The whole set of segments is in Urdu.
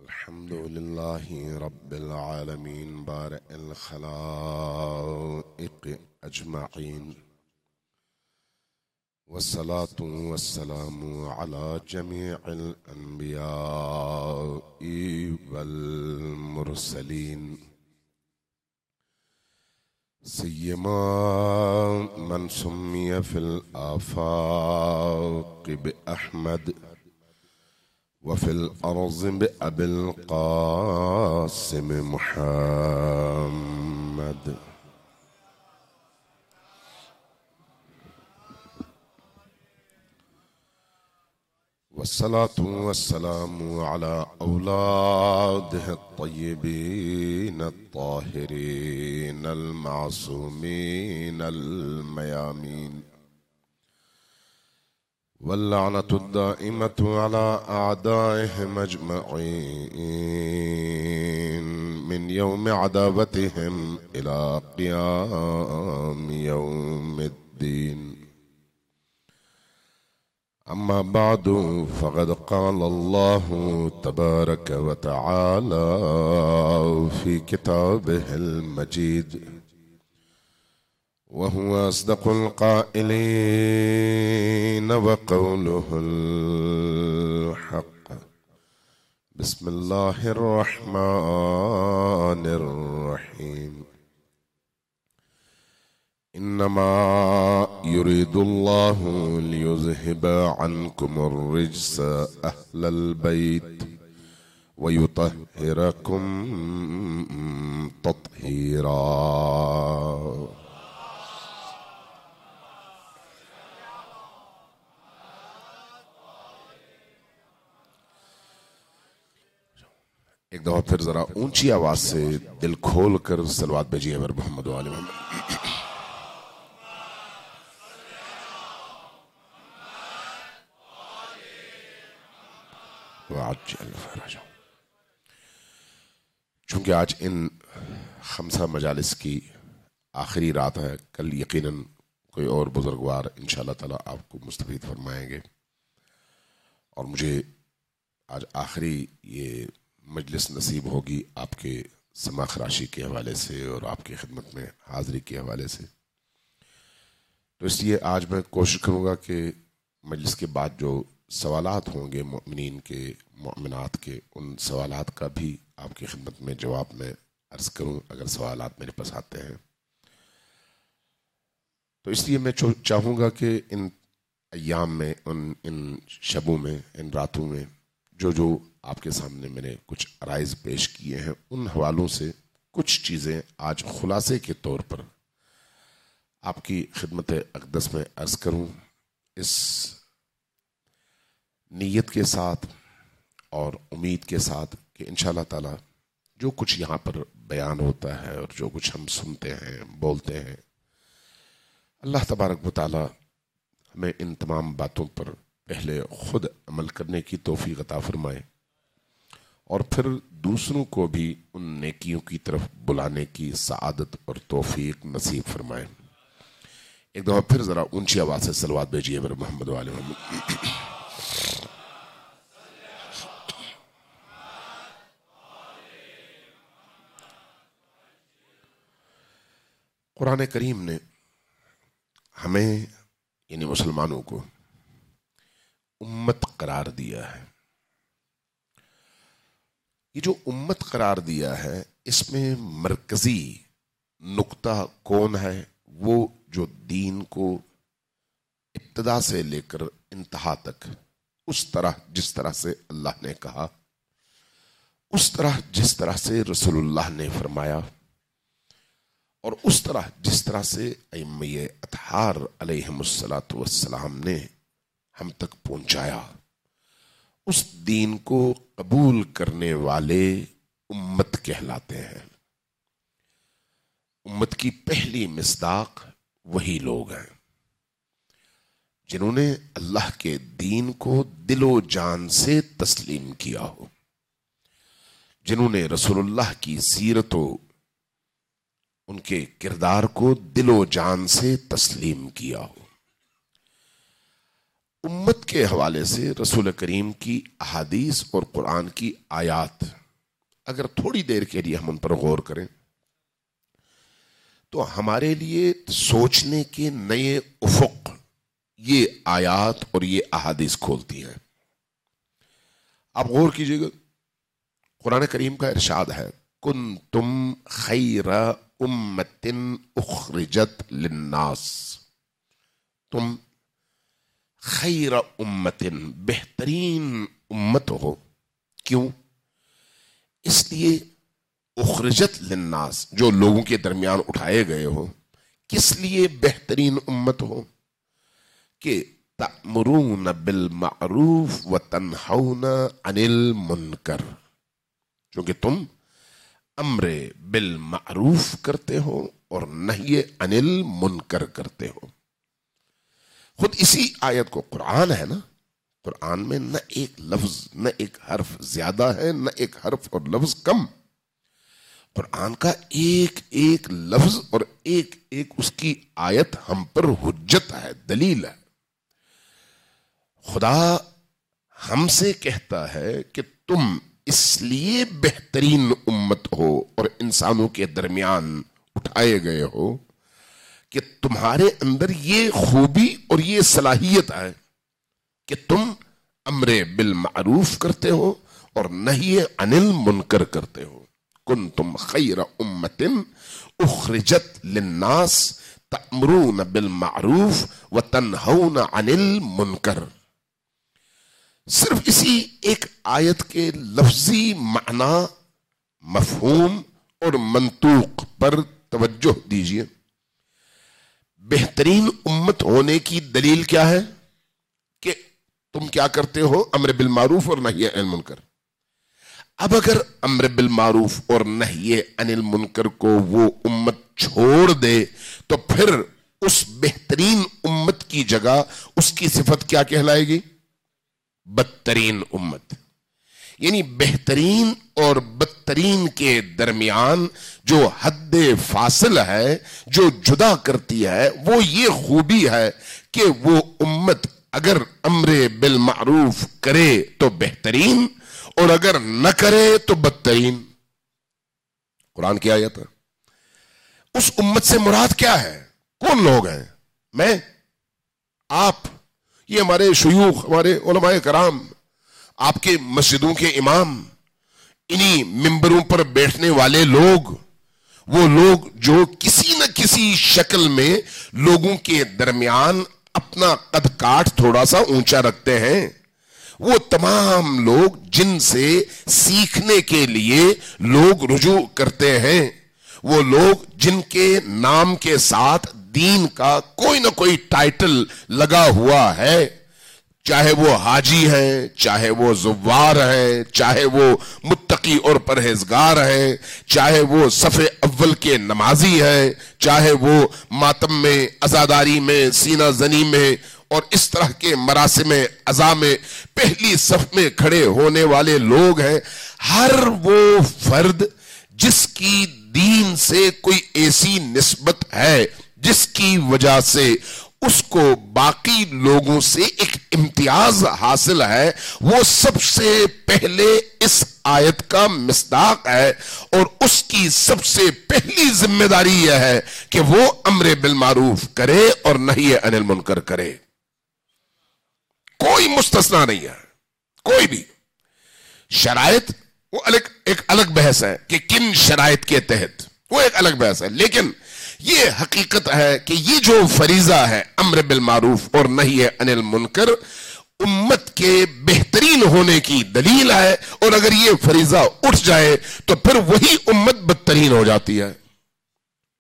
الحمد لله رب العالمين بارئ الخلائق أجمعين، والصلاة والسلام على جميع الأنبياء والمرسلين، سيما من سمي في الآفاق بأحمد وفي الأرض بأبي القاسم محمد. والصلاة والسلام على أولاده الطيبين الطاهرين المعصومين الميامين، واللعنة الدائمة على أعدائهم أجمعين من يوم عداوتهم إلى قيام يوم الدين. أما بعد، فقد قال الله تبارك وتعالى في كتابه المجيد، وهو أصدق القائلين وقوله الحق. بسم الله الرحمن الرحيم. إنما يريد الله ليذهب عنكم الرجس أهل البيت ويطهركم تطهيرا. ایک دفعہ پھر ذرا اونچی آواز سے دل کھول کر صلوات بھیجیے بر محمد و آل محمد. چونکہ آج ان 5 مجالس کی آخری رات ہے، کل یقیناً کوئی اور بزرگوار انشاءاللہ تعالی آپ کو مستفید فرمائیں گے، اور مجھے آج آخری یہ مجلس نصیب ہوگی آپ کے سما خراشی کے حوالے سے اور آپ کی خدمت میں حاضری کے حوالے سے. تو اس لیے آج میں کوشش کروں گا کہ مجلس کے بعد جو سوالات ہوں گے مؤمنین کے مؤمنات کے، ان سوالات کا بھی آپ کی خدمت میں جواب میں عرض کروں اگر سوالات میرے پاس آتے ہیں. تو اس لیے میں چاہوں گا کہ ان ایام میں، ان شبوں میں، ان راتوں میں جو آپ کے سامنے میں نے کچھ عرائض پیش کیے ہیں، ان حوالوں سے کچھ چیزیں آج خلاصے کے طور پر آپ کی خدمت اقدس میں عرض کروں، اس نیت کے ساتھ اور امید کے ساتھ کہ انشاءاللہ تعالی جو کچھ یہاں پر بیان ہوتا ہے اور جو کچھ ہم سنتے ہیں بولتے ہیں، اللہ تبارک و تعالی ہمیں ان تمام باتوں پر پہلے خود عمل کرنے کی توفیق عطا فرمائے، اور پھر دوسروں کو بھی ان نیکیوں کی طرف بلانے کی سعادت اور توفیق نصیب فرمائے. ایک دفعہ پھر ذرا اونچی آواز سے صلوات بھیجیے بر محمد و آل محمد. قرآن کریم نے ہمیں یعنی مسلمانوں کو امت قرار دیا ہے. یہ جو امت قرار دیا ہے، اس میں مرکزی نقطہ کون ہے؟ وہ جو دین کو ابتدا سے لے کر انتہا تک اس طرح جس طرح سے اللہ نے کہا، اس طرح جس طرح سے رسول اللہ نے فرمایا، اور اس طرح جس طرح سے ائمہ اطہار علیہم السلام نے ہم تک پہنچایا، اس دین کو قبول کرنے والے امت کہلاتے ہیں. امت کی پہلی مصداق وہی لوگ ہیں جنہوں نے اللہ کے دین کو دل و جان سے تسلیم کیا ہو، جنہوں نے رسول اللہ کی سیرت و ان کے کردار کو دل و جان سے تسلیم کیا ہو. امت کے حوالے سے رسول کریم کی احادیث اور قرآن کی آیات اگر تھوڑی دیر کے لیے ہم ان پر غور کریں تو ہمارے لیے سوچنے کے نئے افق یہ آیات اور یہ احادیث کھولتی ہیں. آپ غور کیجئے گا، قرآن کریم کا ارشاد ہے کنتم خیر امت اخرجت للناس، تم خیر امت بہترین امت ہو. کیوں؟ اس لیے اخرجت للناس جو لوگوں کے درمیان اٹھائے گئے ہو. کس لیے بہترین امت ہو؟ کہ تأمرون بالمعروف وتنہون عن المنکر، چونکہ تم امر بالمعروف کرتے ہو اور نہی عن المنکر کرتے ہو. خود اسی آیت کو قرآن ہے نا، قرآن میں نہ ایک لفظ نہ ایک حرف زیادہ ہے نہ ایک حرف اور لفظ کم. قرآن کا ایک ایک لفظ اور ایک ایک اس کی آیت ہم پر حجت ہے، دلیل ہے. خدا ہم سے کہتا ہے کہ تم اس لیے بہترین امت ہو اور انسانوں کے درمیان اٹھائے گئے ہو کہ تمہارے اندر یہ خوبی اور یہ صلاحیت ہے کہ تم امر بالمعروف کرتے ہو اور نہی عن المنکر کرتے ہو. کنتم خیر امت اخرجت للناس تأمرون بالمعروف وتنہون عن المنکر. صرف اسی ایک آیت کے لفظی معنی، مفہوم اور منطوق پر توجہ دیجئے. بہترین امت ہونے کی دلیل کیا ہے؟ کہ تم کیا کرتے ہو؟ امر بالمعروف اور نہی عن المنکر. اب اگر امر بالمعروف اور نہی عن المنکر کو وہ امت چھوڑ دے تو پھر اس بہترین امت کی جگہ اس کی صفت کیا کہلائے گی؟ بدترین امت. یعنی بہترین اور بدترین کے درمیان جو حد فاصل ہے، جو جدا کرتی ہے، وہ یہ خوبی ہے کہ وہ امت اگر امر بالمعروف کرے تو بہترین اور اگر نہ کرے تو بدترین. قرآن کی آیت ہے. اس امت سے مراد کیا ہے؟ کون لوگ ہیں؟ میں، آپ، یہ ہمارے شیوخ، ہمارے علماء کرام، آپ کے مسجدوں کے امام، انہی ممبروں پر بیٹھنے والے لوگ، وہ لوگ جو کسی نہ کسی شکل میں لوگوں کے درمیان اپنا قد کاٹ تھوڑا سا اونچا رکھتے ہیں. وہ تمام لوگ جن سے سیکھنے کے لیے لوگ رجوع کرتے ہیں، وہ لوگ جن کے نام کے ساتھ دین کا کوئی نہ کوئی ٹائٹل لگا ہوا ہے، چاہے وہ حاجی ہیں، چاہے وہ زوار ہیں، چاہے وہ متقی اور پرہیزگار ہیں، چاہے وہ صف اول کے نمازی ہیں، چاہے وہ ماتم میں، عزاداری میں، سینہ زنی میں اور اس طرح کے مراسم عزا میں پہلی صف میں کھڑے ہونے والے لوگ ہیں. ہر وہ فرد جس کی دین سے کوئی ایسی نسبت ہے جس کی وجہ سے اس کو باقی لوگوں سے ایک امتیاز حاصل ہے، وہ سب سے پہلے اس آیت کا مصداق ہے اور اس کی سب سے پہلی ذمہ داری یہ ہے کہ وہ امر بالمعروف کرے اور نہی عن المنکر کرے. کوئی مستثنا نہیں ہے، کوئی بھی. شرائط وہ ایک الگ بحث ہے کہ کن شرائط کے تحت، وہ ایک الگ بحث ہے. لیکن یہ حقیقت ہے کہ یہ جو فریضہ ہے امر بالمعروف اور نہی عن المنکر امت کے بہترین ہونے کی دلیل ہے، اور اگر یہ فریضہ اٹھ جائے تو پھر وہی امت بدترین ہو جاتی ہے.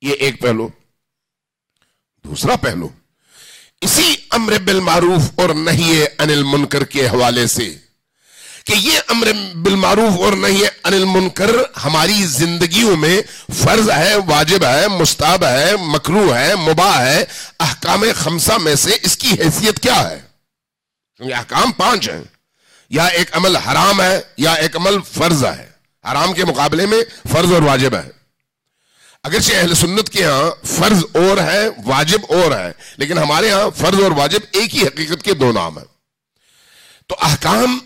یہ ایک پہلو. دوسرا پہلو اسی امر بالمعروف اور نہی عن المنکر کے حوالے سے کہ یہ امر بالمعروف اور نہی عن المنکر ہماری زندگیوں میں فرض ہے، واجب ہے، مستحب ہے، مکروہ ہے، مباح ہے. احکام خمسہ میں سے اس کی حیثیت کیا ہے؟ کیونکہ احکام 5 ہیں. یا ایک عمل حرام ہے یا ایک عمل فرض ہے. حرام کے مقابلے میں فرض اور واجب ہے. اگرچہ اہل سنت کے ہاں فرض اور ہے، واجب اور ہے، لیکن ہمارے ہاں فرض اور واجب ایک ہی حقیقت کے 2 نام ہیں. تو احکام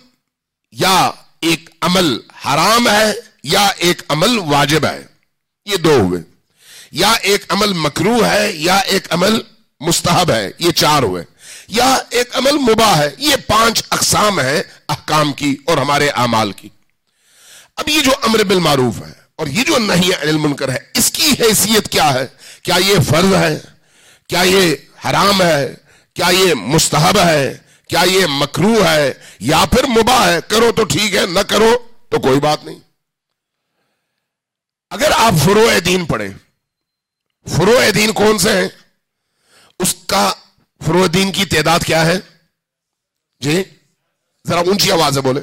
یا ایک عمل حرام ہے یا ایک عمل واجب ہے، یہ دو ہوئے، یا ایک عمل مکروہ ہے یا ایک عمل مستحب ہے، یہ چار ہوئے، یا ایک عمل مباح ہے، یہ پانچ اقسام ہیں احکام کی اور ہمارے اعمال کی۔ اب یہ جو امر بالمعروف ہے اور یہ جو نہی عن المنکر ہے، اس کی حیثیت کیا ہے؟ کیا یہ فرض ہے؟ کیا یہ حرام ہے؟ کیا یہ مستحب ہے؟ کیا یہ مکروہ ہے یا پھر مباح ہے؟ کرو تو ٹھیک ہے، نہ کرو تو کوئی بات نہیں۔ اگر آپ فروع دین پڑھیں، فروع دین کون سے ہیں؟ اس کا فروع دین کی تعداد کیا ہے؟ جی ذرا اونچی آواز سے بولے۔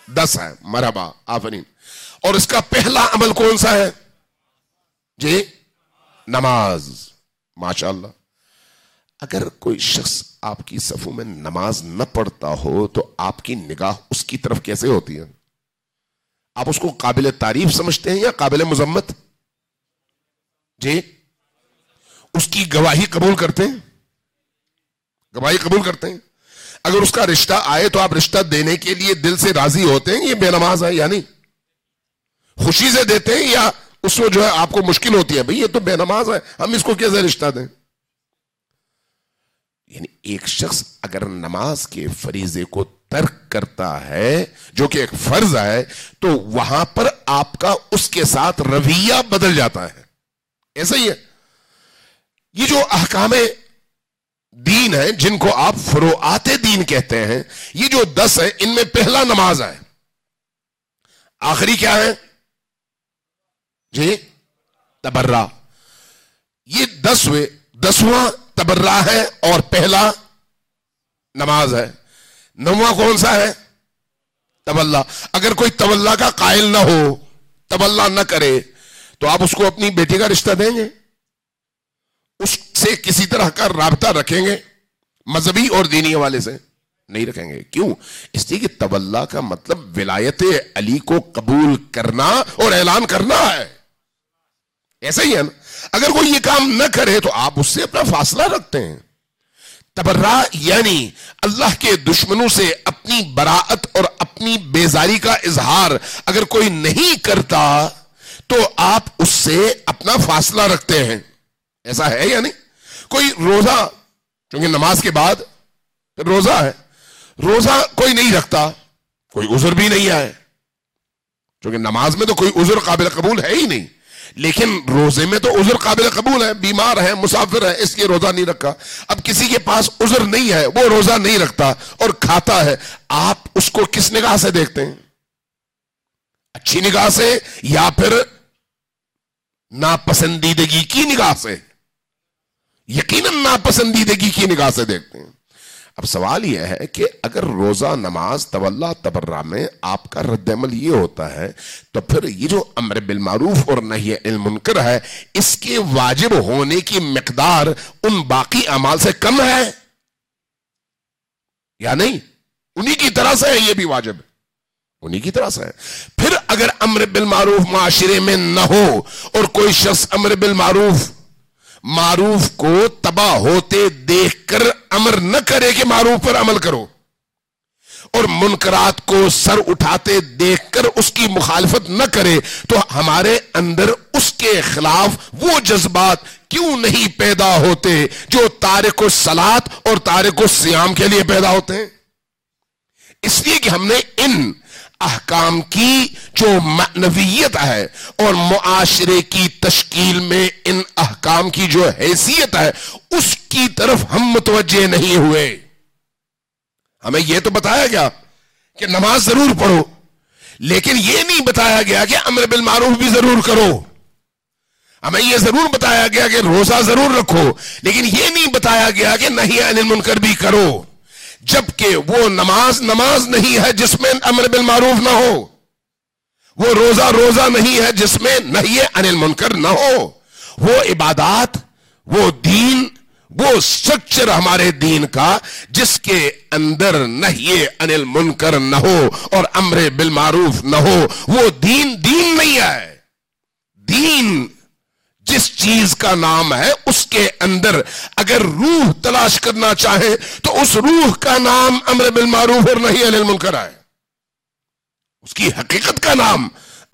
10 ہے، مرحبا، آفرین۔ اور اس کا پہلا عمل کون سا ہے؟ جی نماز، ماشاءاللہ۔ اگر کوئی شخص آپ کی صفوں میں نماز نہ پڑھتا ہو تو آپ کی نگاہ اس کی طرف کیسے ہوتی ہے؟ آپ اس کو قابل تعریف سمجھتے ہیں یا قابل مذمت؟ جی اس کی گواہی قبول کرتے ہیں؟ گواہی قبول کرتے ہیں؟ اگر اس کا رشتہ آئے تو آپ رشتہ دینے کے لیے دل سے راضی ہوتے ہیں یہ بے نماز ہے یا نہیں؟ خوشی سے دیتے ہیں یا اس میں جو ہے آپ کو مشکل ہوتی ہے بھئی یہ تو بے نماز ہے، ہم اس کو کیسے رشتہ دیں؟ یعنی ایک شخص اگر نماز کے فریضے کو ترک کرتا ہے جو کہ ایک فرض ہے تو وہاں پر آپ کا اس کے ساتھ رویہ بدل جاتا ہے۔ ایسا ہی ہے یہ جو احکام دین ہیں جن کو آپ فروعات دین کہتے ہیں، یہ جو 10 ہیں ان میں پہلا نماز ہے، آخری کیا ہے؟ جی تبرہ۔ یہ 10 ہوئے، 10واں تبرہ ہے اور پہلا نماز ہے۔ 9واں کون سا ہے؟ تولہ۔ اگر کوئی تولہ کا قائل نہ ہو، تولہ نہ کرے تو آپ اس کو اپنی بیٹی کا رشتہ دیں گے؟ اس سے کسی طرح کا رابطہ رکھیں گے مذہبی اور دینی حوالے سے؟ نہیں رکھیں گے۔ کیوں؟ اس لیے کہ تولہ کا مطلب ولایت علی کو قبول کرنا اور اعلان کرنا ہے۔ ایسا ہی ہے نا؟ اگر کوئی یہ کام نہ کرے تو آپ اس سے اپنا فاصلہ رکھتے ہیں۔ تبرہ یعنی اللہ کے دشمنوں سے اپنی براءت اور اپنی بیزاری کا اظہار اگر کوئی نہیں کرتا تو آپ اس سے اپنا فاصلہ رکھتے ہیں۔ ایسا ہے یا نہیں؟ کوئی روزہ، چونکہ نماز کے بعد پھر روزہ ہے، روزہ کوئی نہیں رکھتا، کوئی عذر بھی نہیں ہے، چونکہ نماز میں تو کوئی عذر قابل قبول ہے ہی نہیں، لیکن روزے میں تو عذر قابل قبول ہے، بیمار ہے، مسافر ہے، اس لیے روزہ نہیں رکھا۔ اب کسی کے پاس عذر نہیں ہے، وہ روزہ نہیں رکھتا اور کھاتا ہے، آپ اس کو کس نگاہ سے دیکھتے ہیں؟ اچھی نگاہ سے یا پھر ناپسندیدگی کی نگاہ سے؟ یقیناً ناپسندیدگی کی نگاہ سے دیکھتے ہیں۔ اب سوال یہ ہے کہ اگر روزہ، نماز، تولہ، تبرہ میں آپ کا رد عمل یہ ہوتا ہے تو پھر یہ جو امر بالمعروف اور نہی عن المنکر ہے اس کے واجب ہونے کی مقدار ان باقی اعمال سے کم ہے یا نہیں؟ انہی کی طرح سے ہے، یہ بھی واجب ہے، انہی کی طرح سے ہے۔ پھر اگر امر بالمعروف معاشرے میں نہ ہو اور کوئی شخص امر بالمعروف معروف کو تباہ ہوتے دیکھ کر امر نہ کرے کہ معروف پر عمل کرو، اور منکرات کو سر اٹھاتے دیکھ کر اس کی مخالفت نہ کرے، تو ہمارے اندر اس کے خلاف وہ جذبات کیوں نہیں پیدا ہوتے جو تارک الصلاۃ اور تارک الصیام کے لیے پیدا ہوتے ہیں؟ اس لیے کہ ہم نے ان احکام کی جو معنویت ہے اور معاشرے کی تشکیل میں ان احکام کی جو حیثیت ہے اس کی طرف ہم متوجہ نہیں ہوئے۔ ہمیں یہ تو بتایا گیا کہ نماز ضرور پڑھو، لیکن یہ نہیں بتایا گیا کہ امر بالمعروف بھی ضرور کرو۔ ہمیں یہ ضرور بتایا گیا کہ روزہ ضرور رکھو، لیکن یہ نہیں بتایا گیا کہ نہی عن المنکر بھی کرو، جبکہ وہ نماز نہیں ہے جس میں امر بالمعروف نہ ہو، وہ روزہ نہیں ہے جس میں نہی عن المنکر نہ ہو، وہ عبادات، وہ دین، وہ سٹرکچر ہمارے دین کا جس کے اندر نہی عن المنکر نہ ہو اور امر بالمعروف نہ ہو، وہ دین نہیں ہے۔ دین جس چیز کا نام ہے اس کے اندر اگر روح تلاش کرنا چاہے تو اس روح کا نام امر بالمعروف اور نہی عن المنکر ہے، اس کی حقیقت کا نام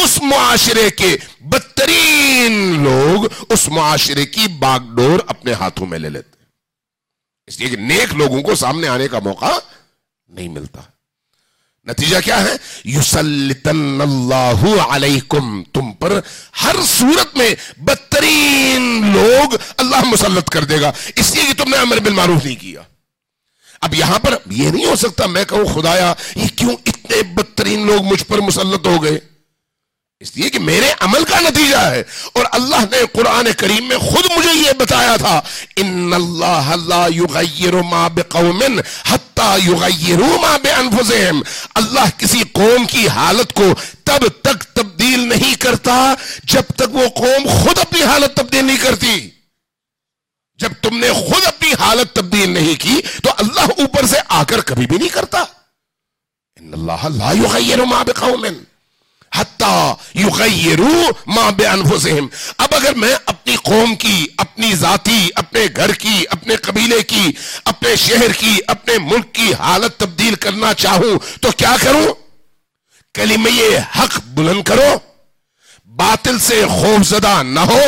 اس معاشرے کے بدترین لوگ اس معاشرے کی باغ ڈور اپنے ہاتھوں میں لے لیتے، اس لیے کہ نیک لوگوں کو سامنے آنے کا موقع نہیں ملتا۔ نتیجہ کیا ہے؟ یسلطن اللہ علیکم، تم پر ہر صورت میں بدترین لوگ اللہ مسلط کر دے گا، اس لیے کہ تم نے امر بالمعروف نہیں کیا۔ اب یہاں پر یہ نہیں ہو سکتا میں کہوں خدایا یہ کیوں اتنے بدترین لوگ مجھ پر مسلط ہو گئے، اس لیے کہ میرے عمل کا نتیجہ ہے۔ اور اللہ نے قرآن کریم میں خود مجھے یہ بتایا تھا، ان اللہ لا یغیر ما بقوم حتی یغیروا ما بانفسہم، اللہ کسی قوم کی حالت کو تب تک تبدیل نہیں کرتا جب تک وہ قوم خود اپنی حالت تبدیل نہیں کرتی۔ جب تم نے خود اپنی حالت تبدیل نہیں کی تو اللہ اوپر سے آ کر کبھی بھی نہیں کرتا۔ ان اللہ لا یغیر ما بقوم حتی یغیروا ما بانفسہم۔ اب اگر میں اپنی قوم کی، اپنی ذاتی، اپنے گھر کی، اپنے قبیلے کی، اپنے شہر کی، اپنے ملک کی حالت تبدیل کرنا چاہوں تو کیا کروں؟ کلمہ حق بلند کرو، باطل سے خوفزدہ نہ ہو،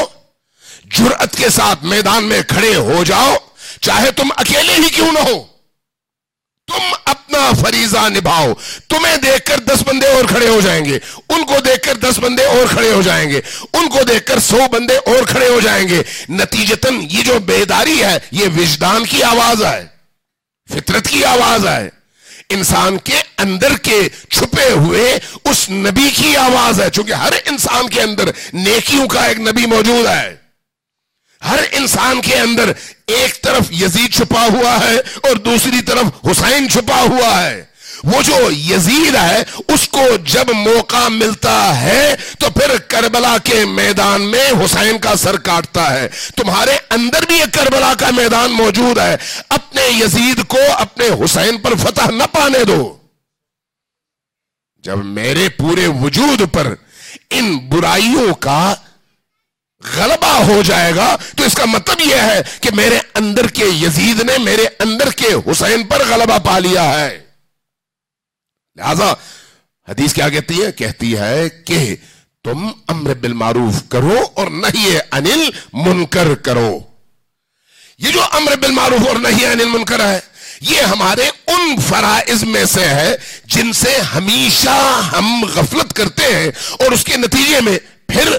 جرأت کے ساتھ میدان میں کھڑے ہو جاؤ، چاہے تم اکیلے ہی کیوں نہ ہو، تم اپنا فریضہ نبھاؤ۔ تمہیں دیکھ کر 10 بندے اور کھڑے ہو جائیں گے، ان کو دیکھ کر 10 بندے اور کھڑے ہو جائیں گے، ان کو دیکھ کر 100 بندے اور کھڑے ہو جائیں گے۔ نتیجتاً یہ جو بیداری ہے یہ وجدان کی آواز ہے، فطرت کی آواز ہے، انسان کے اندر کے چھپے ہوئے اس نبی کی آواز ہے، چونکہ ہر انسان کے اندر نیکیوں کا ایک نبی موجود ہے۔ ہر انسان کے اندر ایک طرف یزید چھپا ہوا ہے اور دوسری طرف حسین چھپا ہوا ہے۔ وہ جو یزید ہے اس کو جب موقع ملتا ہے تو پھر کربلا کے میدان میں حسین کا سر کاٹتا ہے۔ تمہارے اندر بھی ایک کربلا کا میدان موجود ہے، اپنے یزید کو اپنے حسین پر فتح نہ پانے دو۔ جب میرے پورے وجود پر ان برائیوں کا غلبہ ہو جائے گا تو اس کا مطلب یہ ہے کہ میرے اندر کے یزید نے میرے اندر کے حسین پر غلبہ پا لیا ہے۔ لہذا حدیث کیا کہتی ہے؟ کہتی ہے کہ تم امر بالمعروف کرو اور نہی عن المنکر کرو۔ یہ جو امر بالمعروف اور نہی عن المنکر ہے یہ ہمارے ان فرائض میں سے ہے جن سے ہمیشہ ہم غفلت کرتے ہیں، اور اس کے نتیجے میں پھر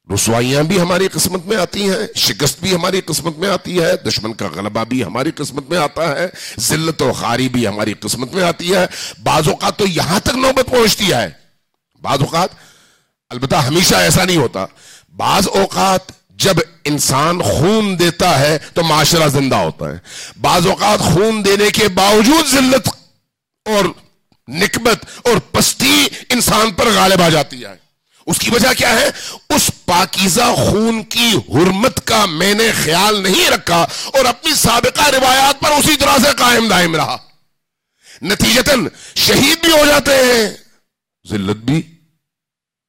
رسوائیاں بھی ہماری قسمت میں آتی ہیں، شکست بھی ہماری قسمت میں آتی ہے، دشمن کا غلبہ بھی ہماری قسمت میں آتا ہے، ذلت و خواری بھی ہماری قسمت میں آتی ہے۔ بعض اوقات تو یہاں تک نوبت پہنچتی ہے، بعض اوقات، البتہ ہمیشہ ایسا نہیں ہوتا، بعض اوقات جب انسان خون دیتا ہے تو معاشرہ زندہ ہوتا ہے، بعض اوقات خون دینے کے باوجود ذلت اور نکبت اور پستی انسان پر غالب آ جاتی ہے۔ اس کی وجہ کیا ہے؟ اس پاکیزہ خون کی حرمت کا میں نے خیال نہیں رکھا اور اپنی سابقہ روایات پر اسی طرح سے قائم دائم رہا، نتیجتاً شہید بھی ہو جاتے ہیں، ذلت بھی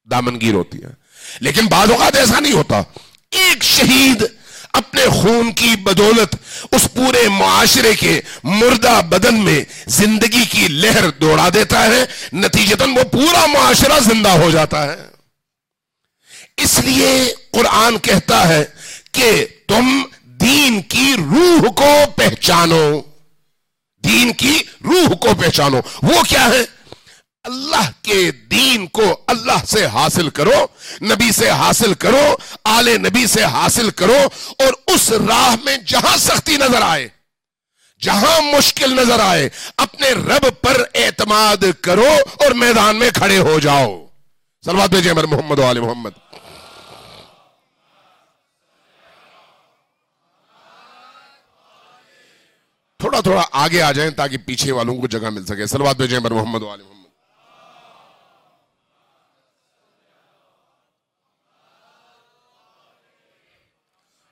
دامنگیر ہوتی ہے۔ لیکن بعض اوقات ایسا نہیں ہوتا، ایک شہید اپنے خون کی بدولت اس پورے معاشرے کے مردہ بدن میں زندگی کی لہر دوڑا دیتا ہے، نتیجتاً وہ پورا معاشرہ زندہ ہو جاتا ہے۔ اس لیے قرآن کہتا ہے کہ تم دین کی روح کو پہچانو، دین کی روح کو پہچانو۔ وہ کیا ہے؟ اللہ کے دین کو اللہ سے حاصل کرو، نبی سے حاصل کرو، آل نبی سے حاصل کرو، اور اس راہ میں جہاں سختی نظر آئے، جہاں مشکل نظر آئے، اپنے رب پر اعتماد کرو اور میدان میں کھڑے ہو جاؤ۔ صلوات بھیجیں بر محمد و آل محمد۔ تھوڑا تھوڑا آگے آ جائیں تاکہ پیچھے والوں کو جگہ مل سکے۔ صلوات بھیجیں بر محمد و آل محمد۔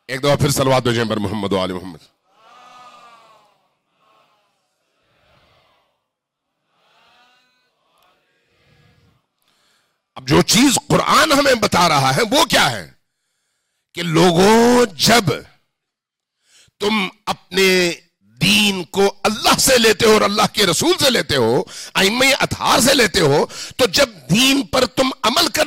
ایک دفعہ پھر صلوات بھیجیں بر محمد و آل محمد۔ اب جو چیز قرآن ہمیں بتا رہا ہے وہ کیا ہے کہ لوگوں، جب تم اپنے دین کو اللہ سے لیتے ہو اور اللہ کے رسول سے لیتے ہو، ائمہ اطہار سے لیتے ہو، تو جب دین پر تم عمل کر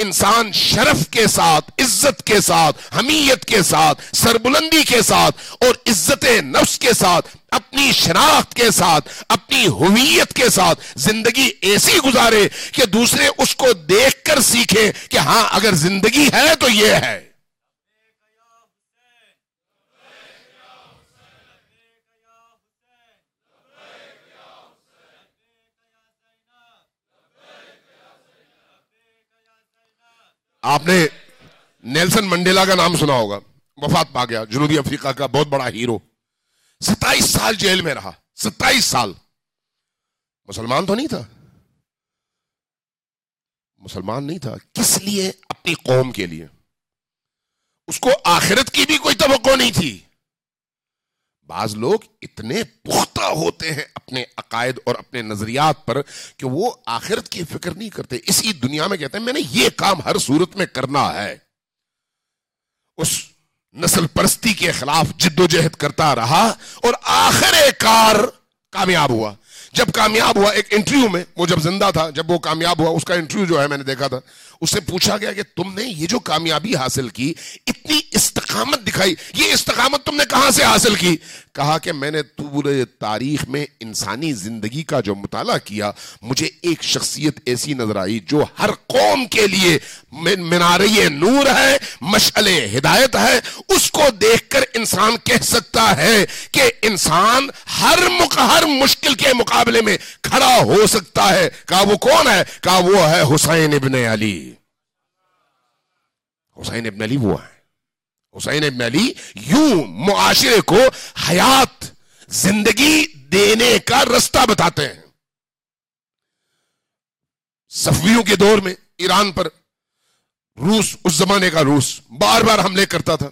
انسان شرف کے ساتھ، عزت کے ساتھ، حمیت کے ساتھ، سربلندی کے ساتھ اور عزت نفس کے ساتھ، اپنی شناخت کے ساتھ، اپنی ہویت کے ساتھ زندگی ایسی گزارے کہ دوسرے اس کو دیکھ کر سیکھیں کہ ہاں اگر زندگی ہے تو یہ ہے. آپ نے نیلسن منڈیلا کا نام سنا ہوگا، وفات پا گیا، جنوبی افریقہ کا بہت بڑا ہیرو. 27 سال جیل میں رہا، 27 سال. مسلمان تو نہیں تھا، مسلمان نہیں تھا. کس لیے؟ اپنی قوم کے لیے. اس کو آخرت کی بھی کوئی توقع نہیں تھی. بعض لوگ اتنے پختہ ہوتے ہیں اپنے عقائد اور اپنے نظریات پر کہ وہ آخرت کی فکر نہیں کرتے. اسی دنیا میں کہتے ہیں میں نے یہ کام ہر صورت میں کرنا ہے. اس نسل پرستی کے خلاف جد و جہد کرتا رہا اور آخر کار کامیاب ہوا. جب کامیاب ہوا ایک انٹرویو میں، وہ جب زندہ تھا، جب وہ کامیاب ہوا، اس کا انٹرویو جو ہے میں نے دیکھا تھا، اس سے پوچھا گیا کہ تم نے یہ جو کامیابی حاصل کی، اتنی استقامت دکھائی، یہ استقامت تم نے کہاں سے حاصل کی؟ کہا کہ میں نے پورے تاریخ میں انسانی زندگی کا جو مطالعہ کیا، مجھے ایک شخصیت ایسی نظر آئی جو ہر قوم کے لیے منارہ نور ہے، مشعل ہدایت ہے. اس کو دیکھ کر انسان کہہ سکتا ہے کہ انسان ہر مشکل کے مقابلے میں کھڑا ہو سکتا ہے. کہا وہ کون ہے؟ کہا وہ ہے حسین ابن علی. حسین ابن علی وہ ہے. حسین ابن علی یوں معاشرے کو حیات، زندگی دینے کا رستہ بتاتے ہیں. صفویوں کے دور میں ایران پر روس، اس زمانے کا روس بار بار حملے کرتا تھا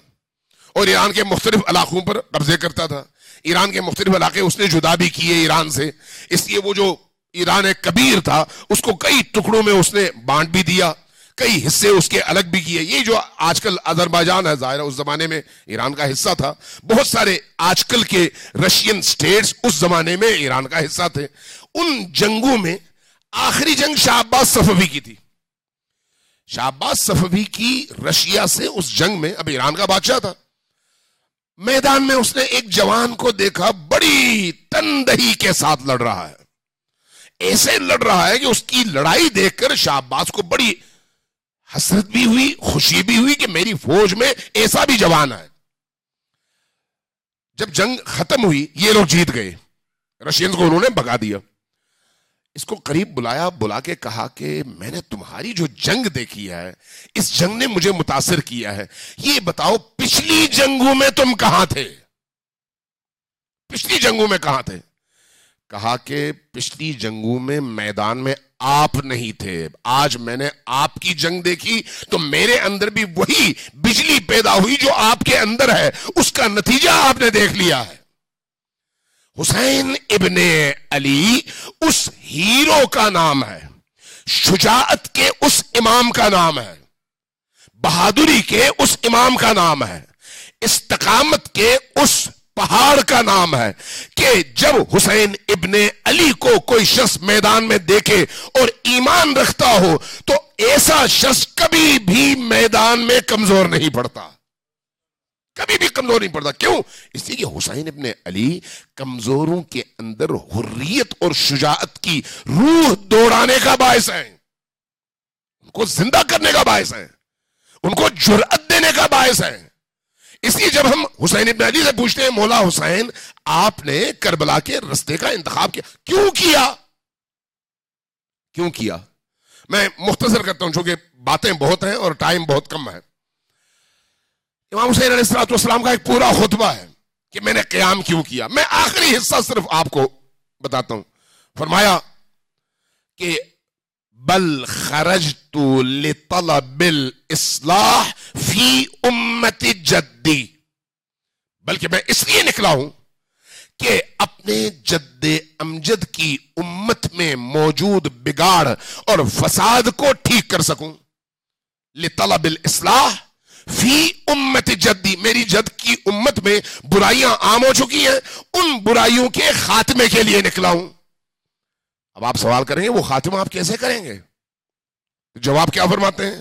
اور ایران کے مختلف علاقوں پر قبضے کرتا تھا. ایران کے مختلف علاقے اس نے جدا بھی کیے ایران سے، اس لیے وہ جو ایران کبیر تھا اس کو کئی ٹکڑوں میں اس نے بانٹ بھی دیا، کئی حصے اس کے الگ بھی کیے. یہ جو آج کل آذربائیجان ہے، ظاہر اس زمانے میں ایران کا حصہ تھا. بہت سارے آج کل کے رشین سٹیٹس اس زمانے میں ایران کا حصہ تھے. ان جنگوں میں آخری جنگ شاہ عباس صفوی کی تھی. شاہ عباس صفوی کی رشیا سے اس جنگ میں، اب ایران کا بادشاہ تھا، میدان میں اس نے ایک جوان کو دیکھا بڑی تندہی کے ساتھ لڑ رہا ہے. ایسے لڑ رہا ہے کہ اس کی لڑائی دیکھ کر شاہ عباس کو بڑی حسرت بھی ہوئی، خوشی بھی ہوئی کہ میری فوج میں ایسا بھی جوان ہے. جب جنگ ختم ہوئی، یہ لوگ جیت گئے، رشینز کو انہوں نے بھگا دیا. اس کو قریب بلایا، بلا کے کہا کہ میں نے تمہاری جو جنگ دیکھی ہے، اس جنگ نے مجھے متاثر کیا ہے. یہ بتاؤ پچھلی جنگوں میں تم کہاں تھے؟ پچھلی جنگوں میں کہاں تھے؟ کہا کہ پچھلی جنگوں میں میدان میں آپ نہیں تھے. آج میں نے آپ کی جنگ دیکھی تو میرے اندر بھی وہی بجلی پیدا ہوئی جو آپ کے اندر ہے، اس کا نتیجہ آپ نے دیکھ لیا ہے. حسین ابن علی اس ہیرو کا نام ہے، شجاعت کے اس امام کا نام ہے، بہادری کے اس امام کا نام ہے، استقامت کے اس پہاڑ کا نام ہے کہ جب حسین ابن علی کو کوئی شخص میدان میں دیکھے اور ایمان رکھتا ہو تو ایسا شخص کبھی بھی میدان میں کمزور نہیں پڑتا، کبھی بھی کمزور نہیں پڑتا. کیوں؟ اس لیے کہ حسین ابن علی کمزوروں کے اندر حریت اور شجاعت کی روح دوڑانے کا باعث ہے، ان کو زندہ کرنے کا باعث ہے، ان کو جرأت دینے کا باعث ہے. اس لیے جب ہم حسین ابن علی سے پوچھتے ہیں مولا حسین آپ نے کربلا کے رستے کا انتخاب کیا، کیوں کیا؟ کیوں کیا؟ میں مختصر کرتا ہوں چونکہ باتیں بہت ہیں اور ٹائم بہت کم ہے. امام حسین علیہ السلام کا ایک پورا خطبہ ہے کہ میں نے قیام کیوں کیا. میں آخری حصہ صرف آپ کو بتاتا ہوں. فرمایا کہ بل خرجت لطلب الاصلاح فی امت جدی، بلکہ میں اس لیے نکلا ہوں کہ اپنے جد امجد کی امت میں موجود بگاڑ اور فساد کو ٹھیک کر سکوں. لطلب الاصلاح فی امت جدی، میری جد کی امت میں برائیاں عام ہو چکی ہیں، ان برائیوں کے خاتمے کے لیے نکلا ہوں. اب آپ سوال کریں گے وہ خاتمہ آپ کیسے کریں گے؟ جواب کیا فرماتے ہیں؟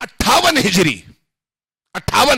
58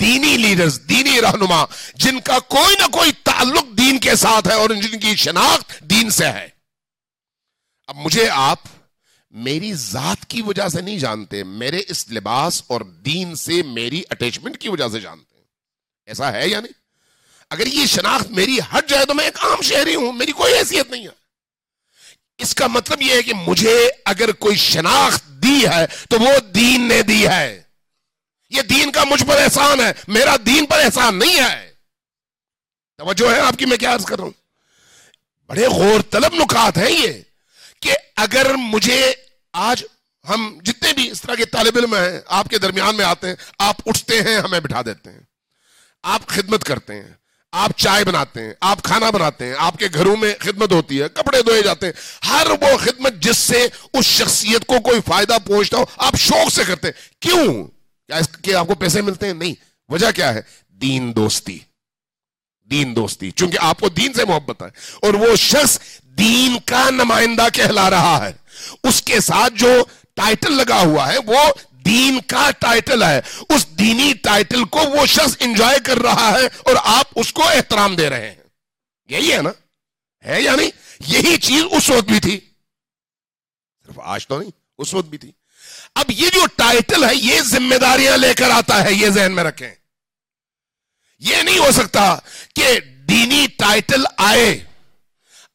دینی لیڈرز، دینی رہنما جن کا کوئی نہ کوئی تعلق دین کے ساتھ ہے اور جن کی شناخت دین سے ہے. اب مجھے آپ میری ذات کی وجہ سے نہیں جانتے، میرے اس لباس اور دین سے میری اٹیچمنٹ کی وجہ سے جانتے ہیں. ایسا ہے یا نہیں؟ اگر یہ شناخت میری ہٹ جائے تو میں ایک عام شہری ہوں، میری کوئی حیثیت نہیں ہے. اس کا مطلب یہ ہے کہ مجھے اگر کوئی شناخت دی ہے تو وہ دین نے دی ہے. یہ دین کا مجھ پر احسان ہے، میرا دین پر احسان نہیں ہے. توجہ ہے آپ کی میں کیا عرض کر رہا ہوں؟ بڑے غور طلب نکات ہیں یہ، کہ اگر مجھے آج ہم جتنے بھی اس طرح کے طالب علم ہیں آپ کے درمیان میں آتے ہیں، آپ اٹھتے ہیں ہمیں بٹھا دیتے ہیں، آپ خدمت کرتے ہیں، آپ چائے بناتے ہیں، آپ کھانا بناتے ہیں، آپ کے گھروں میں خدمت ہوتی ہے، کپڑے دھوئے جاتے ہیں، ہر وہ خدمت جس سے اس شخصیت کو کوئی فائدہ پہنچتا ہو آپ شوق سے کرتے ہیں. کیوں؟ کیا اس کے آپ کو پیسے ملتے ہیں؟ نہیں. وجہ کیا ہے؟ دین دوستی. دین دوستی، چونکہ آپ کو دین سے محبت ہے اور وہ شخص دین کا نمائندہ کہلا رہا ہے، اس کے ساتھ جو ٹائٹل لگا ہوا ہے وہ دین کا ٹائٹل ہے، اس دینی ٹائٹل کو وہ شخص انجوائے کر رہا ہے اور آپ اس کو احترام دے رہے ہیں. یہی ہے نا؟ ہے یا نہیں؟ یہی چیز اس وقت بھی تھی، صرف آج تو نہیں، اس وقت بھی تھی. اب یہ جو ٹائٹل ہے یہ ذمہ داریاں لے کر آتا ہے، یہ ذہن میں رکھیں. یہ نہیں ہو سکتا کہ دینی ٹائٹل آئے،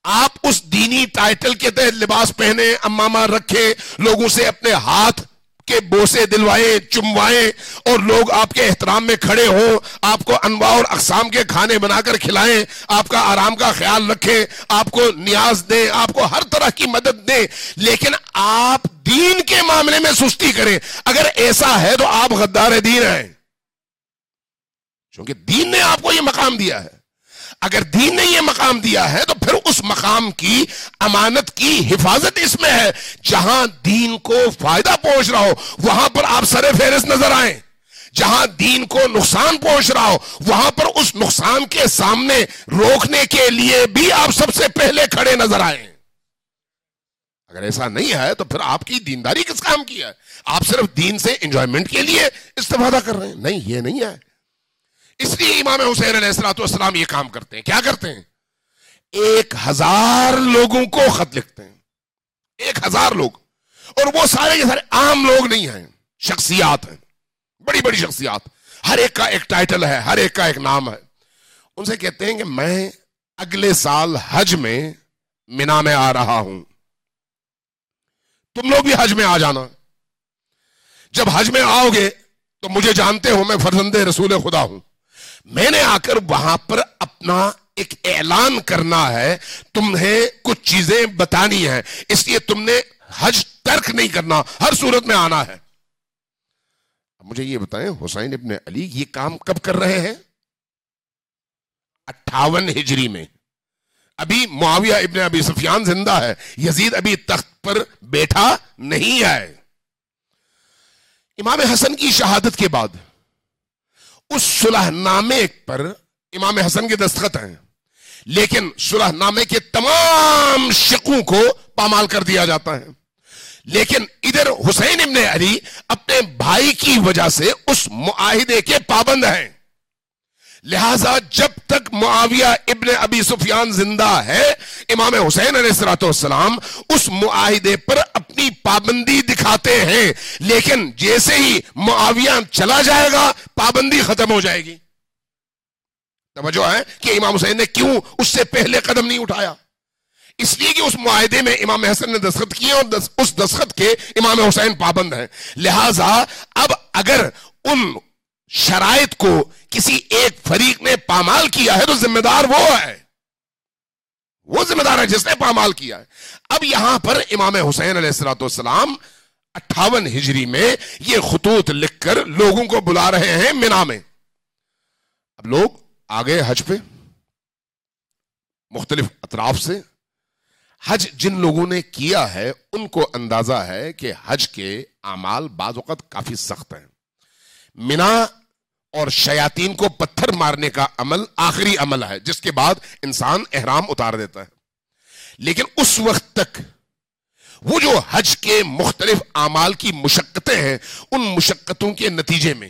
آپ اس دینی ٹائٹل کے تحت لباس پہنے، امامہ رکھے، لوگوں سے اپنے ہاتھ کے بوسے دلوائیں، چموائیں اور لوگ آپ کے احترام میں کھڑے ہوں، آپ کو انواع اور اقسام کے کھانے بنا کر کھلائیں، آپ کا آرام کا خیال رکھیں، آپ کو نیاز دیں، آپ کو ہر طرح کی مدد دیں، لیکن آپ دین کے معاملے میں سستی کریں. اگر ایسا ہے تو آپ غدار دین ہیں، کیونکہ دین نے آپ کو یہ مقام دیا ہے. اگر دین نے یہ مقام دیا ہے تو پھر اس مقام کی امانت کی حفاظت اس میں ہے. جہاں دین کو فائدہ پہنچ رہا ہو وہاں پر آپ سر فہرست نظر آئیں، جہاں دین کو نقصان پہنچ رہا ہو وہاں پر اس نقصان کے سامنے روکنے کے لیے بھی آپ سب سے پہلے کھڑے نظر آئیں. اگر ایسا نہیں ہے تو پھر آپ کی دینداری کس کام کی ہے؟ آپ صرف دین سے انجوائمنٹ کے لیے استفادہ کر رہے ہیں. نہیں، یہ نہیں ہے. اس لیے امام حسین علیہ السلام یہ کام کرتے ہیں. کیا کرتے ہیں؟ 1000 لوگوں کو خط لکھتے ہیں. 1000 لوگ، اور وہ سارے کے سارے عام لوگ نہیں ہیں، شخصیات ہیں، بڑی بڑی شخصیات. ہر ایک کا ایک ٹائٹل ہے، ہر ایک کا ایک نام ہے. ان سے کہتے ہیں کہ میں اگلے سال حج میں مینا میں آ رہا ہوں، تم لوگ بھی حج میں آ جانا. جب حج میں آؤ گے تو مجھے جانتے ہو میں فرزند رسول خدا ہوں. میں نے آ کر وہاں پر اپنا ایک اعلان کرنا ہے، تمہیں کچھ چیزیں بتانی ہیں، اس لیے تم نے حج ترک نہیں کرنا، ہر صورت میں آنا ہے. اب مجھے یہ بتائیں، حسین ابن علی یہ کام کب کر رہے ہیں؟ 58 ہجری میں. ابھی معاویہ ابن ابی سفیان زندہ ہے، یزید ابھی تخت پر بیٹھا نہیں ہے. امام حسن کی شہادت کے بعد اس صلح نامے پر امام حسن کے دستخط ہیں، لیکن صلح نامے کے تمام شقوں کو پامال کر دیا جاتا ہے. لیکن ادھر حسین ابن علی اپنے بھائی کی وجہ سے اس معاہدے کے پابند ہیں. لہذا جب تک معاویہ ابن ابی سفیان زندہ ہے امام حسین علیہ السلام اس معاہدے پر اپنی پابندی دکھاتے ہیں، لیکن جیسے ہی معاویہ چلا جائے گا پابندی ختم ہو جائے گی. توجہ ہے کہ امام حسین نے کیوں اس سے پہلے قدم نہیں اٹھایا؟ اس لیے کہ اس معاہدے میں امام حسن نے دستخط کیے اور اس دستخط کے امام حسین پابند ہیں. لہذا اب اگر ان شرائط کو کسی ایک فریق نے پامال کیا ہے تو ذمہ دار وہ ہے، وہ ذمہ دار ہے جس نے پامال کیا ہے. اب یہاں پر امام حسین علیہ السلام 58 ہجری میں یہ خطوط لکھ کر لوگوں کو بلا رہے ہیں مینا میں. اب لوگ آگے حج پہ مختلف اطراف سے. حج جن لوگوں نے کیا ہے ان کو اندازہ ہے کہ حج کے اعمال بعض وقت کافی سخت ہیں. مینا اور شیاطین کو پتھر مارنے کا عمل آخری عمل ہے جس کے بعد انسان احرام اتار دیتا ہے. لیکن اس وقت تک وہ جو حج کے مختلف اعمال کی مشقتیں ہیں ان مشقتوں کے نتیجے میں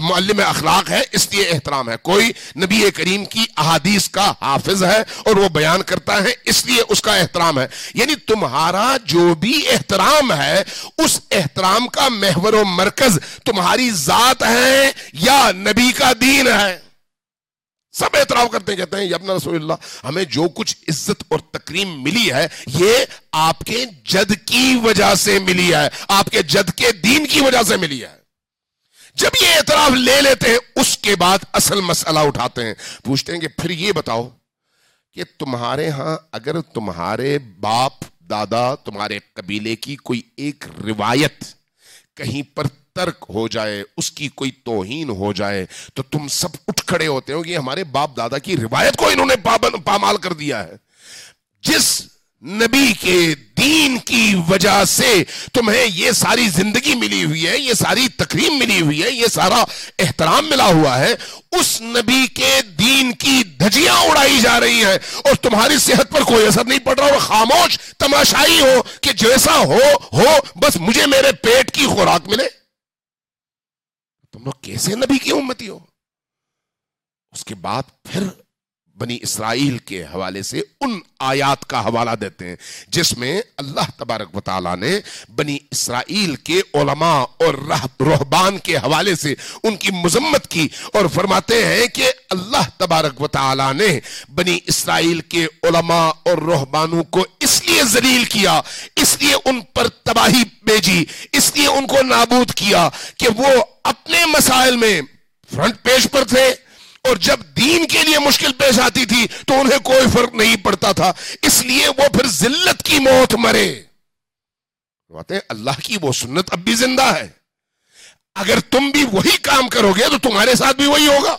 معلم اخلاق ہے اس لیے احترام ہے، کوئی نبی کریم کی احادیث کا حافظ ہے اور وہ بیان کرتا ہے اس لیے اس کا احترام ہے. یعنی تمہارا جو بھی احترام ہے اس احترام کا محور و مرکز تمہاری ذات ہے یا نبی کا دین ہے. سب اعتراف کرتے ہیں، کہتے ہیں یا ابن رسول اللہ، ہمیں جو کچھ عزت اور تکریم ملی ہے یہ آپ کے جد کی وجہ سے ملی ہے، آپ کے جد کے دین کی وجہ سے ملی ہے. جب یہ اعتراف لے لیتے ہیں اس کے بعد اصل مسئلہ اٹھاتے ہیں، پوچھتے ہیں کہ پھر یہ بتاؤ کہ تمہارے ہاں اگر تمہارے باپ دادا تمہارے قبیلے کی کوئی ایک روایت کہیں پر ترک ہو جائے، اس کی کوئی توہین ہو جائے تو تم سب اٹھ کھڑے ہوتے ہو کہ ہمارے باپ دادا کی روایت کو انہوں نے پامال کر دیا ہے. جس نبی کے دین کی وجہ سے تمہیں یہ ساری زندگی ملی ہوئی ہے، یہ ساری تکریم ملی ہوئی ہے، یہ سارا احترام ملا ہوا ہے، اس نبی کے دین کی دھجیاں اڑائی جا رہی ہیں اور تمہاری صحت پر کوئی اثر نہیں پڑ رہا اور خاموش تماشائی ہو کہ جیسا ہو بس مجھے میرے پیٹ کی خوراک ملے. تم لوگ کیسے نبی کی امتی ہو؟ اس کے بعد پھر بنی اسرائیل کے حوالے سے ان آیات کا حوالہ دیتے ہیں جس میں اللہ تبارک و تعالیٰ نے بنی اسرائیل کے علماء اور رہبان کے حوالے سے ان کی مذمت کی اور فرماتے ہیں کہ اللہ تبارک و تعالیٰ نے بنی اسرائیل کے علماء اور رہبانوں کو اس لیے ذلیل کیا، اس لیے ان پر تباہی بھیجی، اس لیے ان کو نابود کیا کہ وہ اپنے مسائل میں فرنٹ پیج پر تھے اور جب دین کے لیے مشکل پیش آتی تھی تو انہیں کوئی فرق نہیں پڑتا تھا، اس لیے وہ پھر ذلت کی موت مرے. اللہ کی وہ سنت اب بھی زندہ ہے، اگر تم بھی وہی کام کرو گے تو تمہارے ساتھ بھی وہی ہوگا.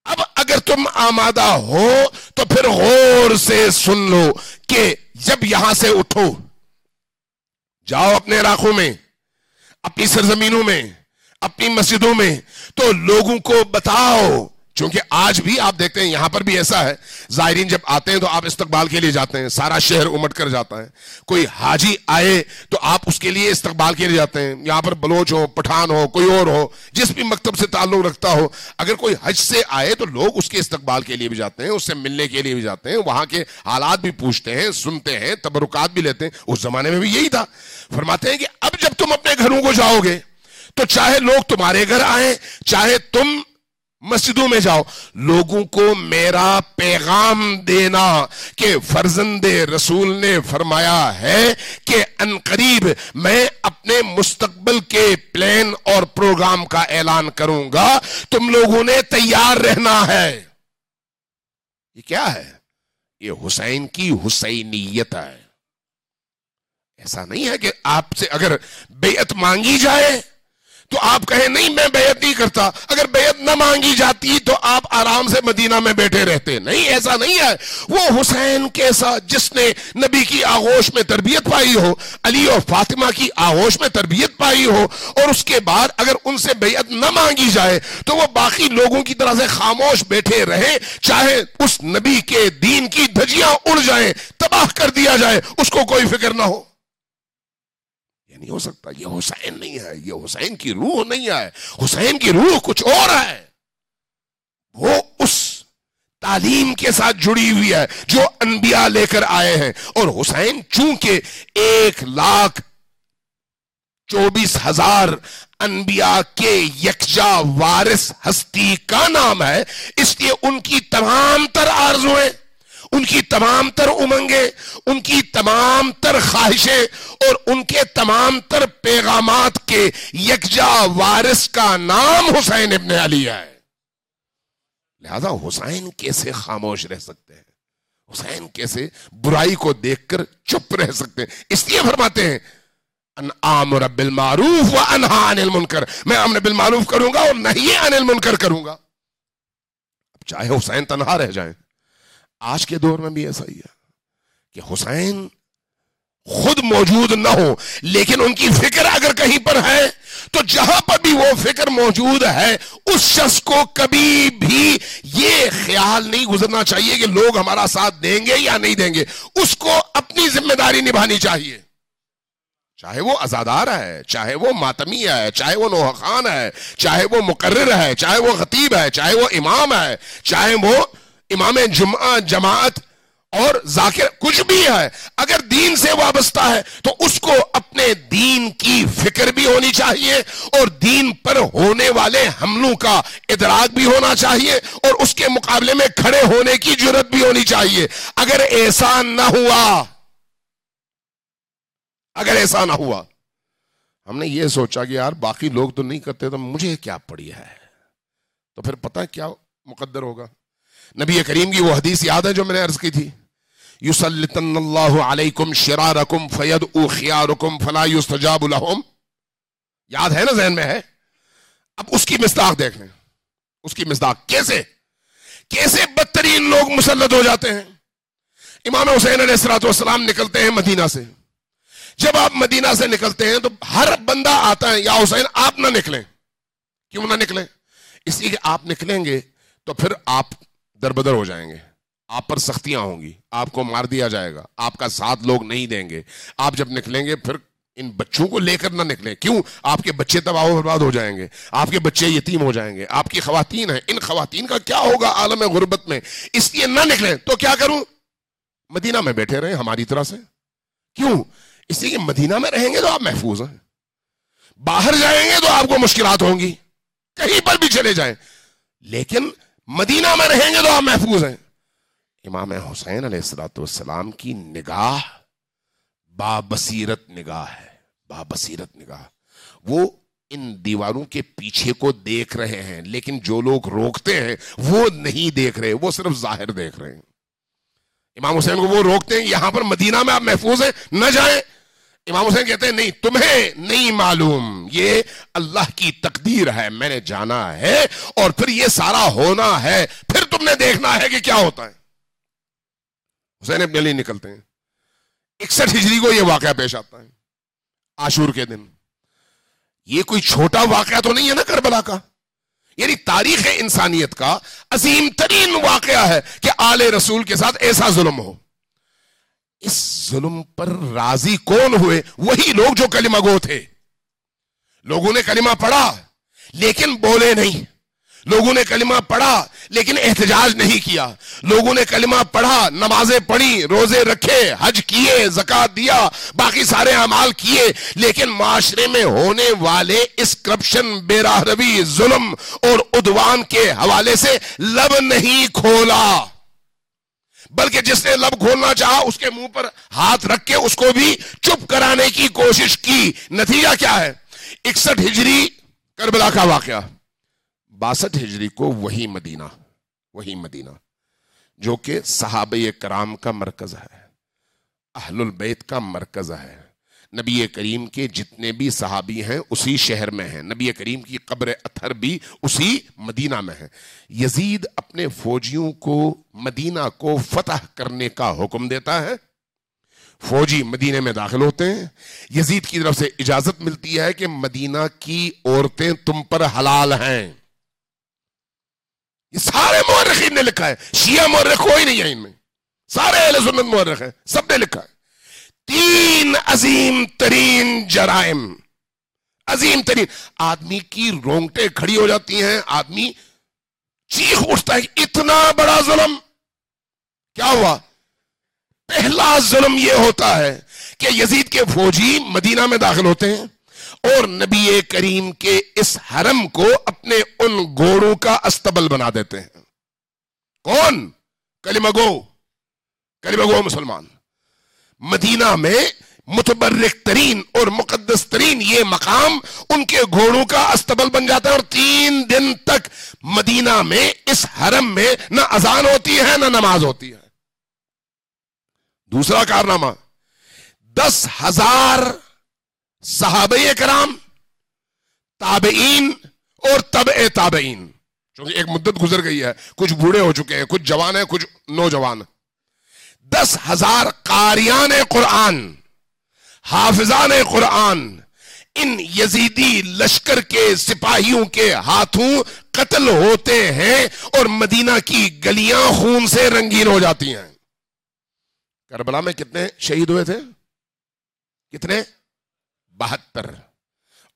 اب اگر تم آمادہ ہو تو پھر غور سے سن لو کہ جب یہاں سے اٹھو، جاؤ اپنے علاقوں میں، اپنی سرزمینوں میں، اپنی مسجدوں میں، تو لوگوں کو بتاؤ. چونکہ آج بھی آپ دیکھتے ہیں یہاں پر بھی ایسا ہے، زائرین جب آتے ہیں تو آپ استقبال کے لیے جاتے ہیں، سارا شہر امٹ کر جاتا ہے. کوئی حاجی آئے تو آپ اس کے لیے استقبال کے لیے جاتے ہیں، یہاں پر بلوچ ہو، پٹھان ہو، کوئی اور ہو، جس بھی مکتب سے تعلق رکھتا ہو، اگر کوئی حج سے آئے تو لوگ اس کے استقبال کے لیے بھی جاتے ہیں، اس سے ملنے کے لیے بھی جاتے ہیں، وہاں کے حالات بھی پوچھتے ہیں، سنتے ہیں، تبرکات بھی لیتے ہیں. اس زمانے میں بھی یہی تھا. فرماتے ہیں کہ اب جب تم اپنے گھروں کو جاؤ گے تو چاہے لوگ تمہارے گھر آئیں، چاہے تم مسجدوں میں جاؤ، لوگوں کو میرا پیغام دینا کہ فرزند رسول نے فرمایا ہے کہ انقریب میں اپنے مستقبل کے پلان اور پروگرام کا اعلان کروں گا، تم لوگوں نے تیار رہنا ہے. یہ کیا ہے؟ یہ حسین کی حسینیت ہے. ایسا نہیں ہے کہ آپ سے اگر بیعت مانگی جائے تو آپ کہیں نہیں میں بیعت نہیں کرتا، اگر بیعت نہ مانگی جاتی تو آپ آرام سے مدینہ میں بیٹھے رہتے. نہیں، ایسا نہیں ہے. وہ حسین کیسا جس نے نبی کی آغوش میں تربیت پائی ہو، علی اور فاطمہ کی آغوش میں تربیت پائی ہو، اور اس کے بعد اگر ان سے بیعت نہ مانگی جائے تو وہ باقی لوگوں کی طرح سے خاموش بیٹھے رہیں، چاہے اس نبی کے دین کی دھجیاں اڑ جائیں، تباہ کر دیا جائے، اس کو کوئی فکر نہ ہو. نہیں ہو سکتا. یہ حسین نہیں ہے، یہ حسین کی روح نہیں ہے. حسین کی روح کچھ اور ہے، وہ اس تعلیم کے ساتھ جڑی ہوئی ہے جو انبیاء لے کر آئے ہیں. اور حسین چونکہ 1,24,000 انبیاء کے یکجا وارث ہستی کا نام ہے، اس لیے ان کی تمام تر آرزویں، ان کی تمام تر امنگیں، ان کی تمام تر خواہشیں اور ان کے تمام تر پیغامات کے یکجا وارث کا نام حسین ابن علی ہے. لہذا حسین کیسے خاموش رہ سکتے ہیں؟ حسین کیسے برائی کو دیکھ کر چپ رہ سکتے ہیں؟ اس لیے فرماتے ہیں ان آمر بالمعروف و انہا عن المنکر، میں امر بالمعروف کروں گا اور نہی عن المنکر کروں گا. اب چاہے حسین تنہا رہ جائیں، آج کے دور میں بھی ایسا ہی ہے کہ حسین خود موجود نہ ہو لیکن ان کی فکر اگر کہیں پر ہے تو جہاں پر بھی وہ فکر موجود ہے اس شخص کو کبھی بھی یہ خیال نہیں گزرنا چاہیے کہ لوگ ہمارا ساتھ دیں گے یا نہیں دیں گے. اس کو اپنی ذمہ داری نبھانی چاہیے. چاہے وہ عزادار ہے، چاہے وہ ماتمی ہے، چاہے وہ نوح خان ہے، چاہے وہ مقرر ہے، چاہے وہ خطیب ہے، چاہے وہ امام ہے، چاہے وہ امام جمعہ جماعت اور ذاکر کچھ بھی ہے، اگر دین سے وابستہ ہے تو اس کو اپنے دین کی فکر بھی ہونی چاہیے اور دین پر ہونے والے حملوں کا ادراک بھی ہونا چاہیے اور اس کے مقابلے میں کھڑے ہونے کی جرات بھی ہونی چاہیے۔ اگر ایسا نہ ہوا، ہم نے یہ سوچا کہ یار باقی لوگ تو نہیں کرتے تو مجھے کیا پڑی ہے، تو پھر پتہ ہے کیا مقدر ہوگا؟ نبی کریم کی وہ حدیث یاد ہے جو میں نے عرض کی تھی، یسلطن اللہ علیکم شرارکم فیدعو خیارکم فلا یستجاب لہم، یاد ہے نا، ذہن میں ہے؟ اب اس کی مصداق دیکھ لیں، اس کی مصداق کیسے بدترین لوگ مسلط ہو جاتے ہیں۔ امام حسین علیہ السلام نکلتے ہیں مدینہ سے، جب آپ مدینہ سے نکلتے ہیں تو ہر بندہ آتا ہے، یا حسین آپ نہ نکلیں، کیوں نہ نکلیں؟ اس لیے کہ آپ نکلیں گے تو پھر آپ دربدر ہو جائیں گے، آپ پر سختیاں ہوں گی، آپ کو مار دیا جائے گا، آپ کا ساتھ لوگ نہیں دیں گے۔ آپ جب نکلیں گے پھر ان بچوں کو لے کر نہ نکلیں، کیوں؟ آپ کے بچے تباہ و برباد ہو جائیں گے، آپ کے بچے یتیم ہو جائیں گے، آپ کی خواتین ہیں، ان خواتین کا کیا ہوگا عالم غربت میں، اس لیے نہ نکلیں۔ تو کیا کروں؟ مدینہ میں بیٹھے رہیں ہماری طرح سے، کیوں؟ اس لیے کہ مدینہ میں رہیں گے تو آپ محفوظ ہیں، باہر جائیں گے تو آپ کو مشکلات ہوں گی، کہیں پر بھی چلے جائیں، لیکن مدینہ میں رہیں گے تو آپ محفوظ ہیں۔ امام حسین علیہ السلام کی نگاہ بابصیرت نگاہ ہے، بابصیرت نگاہ، وہ ان دیواروں کے پیچھے کو دیکھ رہے ہیں، لیکن جو لوگ روکتے ہیں وہ نہیں دیکھ رہے، وہ صرف ظاہر دیکھ رہے ہیں۔ امام حسین کو وہ روکتے ہیں، یہاں پر مدینہ میں آپ محفوظ ہیں، نہ جائیں۔ امام حسین کہتے ہیں نہیں، تمہیں نہیں معلوم، یہ اللہ کی تقدیر ہے، میں نے جانا ہے اور پھر یہ سارا ہونا ہے، پھر تم نے دیکھنا ہے کہ کیا ہوتا ہے۔ حسین ابن علی نکلتے ہیں، 61 ہجری کو یہ واقعہ پیش آتا ہے، عاشور کے دن۔ یہ کوئی چھوٹا واقعہ تو نہیں ہے نا کربلا کا، یعنی تاریخ انسانیت کا عظیم ترین واقعہ ہے کہ آل رسول کے ساتھ ایسا ظلم ہو۔ اس ظلم پر راضی کون ہوئے؟ وہی لوگ جو کلمہ گو تھے۔ لوگوں نے کلمہ پڑھا لیکن بولے نہیں، لوگوں نے کلمہ پڑھا لیکن احتجاج نہیں کیا، لوگوں نے کلمہ پڑھا، نمازیں پڑھی، روزے رکھے، حج کیے، زکوٰۃ دیا، باقی سارے اعمال کیے، لیکن معاشرے میں ہونے والے اس کرپشن، بے راہ روی، ظلم اور عدوان کے حوالے سے لب نہیں کھولا، بلکہ جس نے لب کھولنا چاہا اس کے منہ پر ہاتھ رکھ کے اس کو بھی چپ کرانے کی کوشش کی۔ نتیجہ کیا ہے؟ 61 ہجری کربلا کا واقعہ، 62 ہجری کو وہی مدینہ جو کہ صحابہ کرام کا مرکز ہے، اہل البیت کا مرکز ہے، نبی کریم کے جتنے بھی صحابی ہیں اسی شہر میں ہیں، نبی کریم کی قبر اطہر بھی اسی مدینہ میں ہے۔ یزید اپنے فوجیوں کو مدینہ کو فتح کرنے کا حکم دیتا ہے، فوجی مدینے میں داخل ہوتے ہیں، یزید کی طرف سے اجازت ملتی ہے کہ مدینہ کی عورتیں تم پر حلال ہیں۔ یہ سارے مورخین نے لکھا ہے، شیعہ مورخ کوئی نہیں ہے ان میں، سارے اہل سنت مورخ ہیں، سب نے لکھا ہے۔ 3 عظیم ترین جرائم، عظیم ترین، آدمی کی رونگٹیں کھڑی ہو جاتی ہیں، آدمی چیخ اٹھتا ہے کہ اتنا بڑا ظلم کیا ہوا؟ پہلا ظلم یہ ہوتا ہے کہ یزید کے فوجی مدینہ میں داخل ہوتے ہیں اور نبی کریم کے اس حرم کو اپنے ان گھوڑوں کا استبل بنا دیتے ہیں۔ کون؟ کلمہ گو مسلمان۔ مدینہ میں متبرک ترین اور مقدس ترین یہ مقام ان کے گھوڑوں کا استبل بن جاتا ہے، اور 3 دن تک مدینہ میں اس حرم میں نہ اذان ہوتی ہے نہ نماز ہوتی ہے۔ دوسرا کارنامہ، 10,000 صحابہ کرام، تابعین اور تبع تابعین، چونکہ ایک مدت گزر گئی ہے، کچھ بوڑھے ہو چکے ہیں، کچھ جوان ہیں، کچھ نوجوان، 10,000 قاریان قرآن، حافظان قرآن ان یزیدی لشکر کے سپاہیوں کے ہاتھوں قتل ہوتے ہیں اور مدینہ کی گلیاں خون سے رنگین ہو جاتی ہیں۔ کربلا میں کتنے شہید ہوئے تھے؟ کتنے؟ 72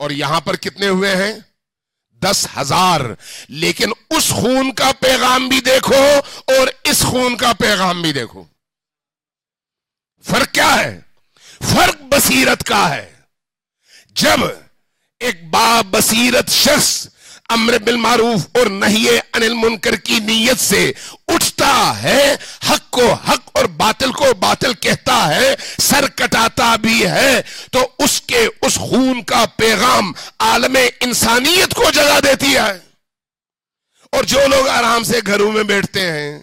اور یہاں پر کتنے ہوئے ہیں؟ 10,000. لیکن اس خون کا پیغام بھی دیکھو اور اس خون کا پیغام بھی دیکھو. فرق کیا ہے؟ فرق بصیرت کا ہے. جب ایک با بصیرت شخص امر بالمعروف اور نہی عن المنکر کی نیت سے اٹھتا ہے، حق کو حق اور باطل کو باطل کہتا ہے، سر کٹاتا بھی ہے، تو اس کے اس خون کا پیغام عالم انسانیت کو جگہ دیتی ہے. اور جو لوگ آرام سے گھروں میں بیٹھتے ہیں،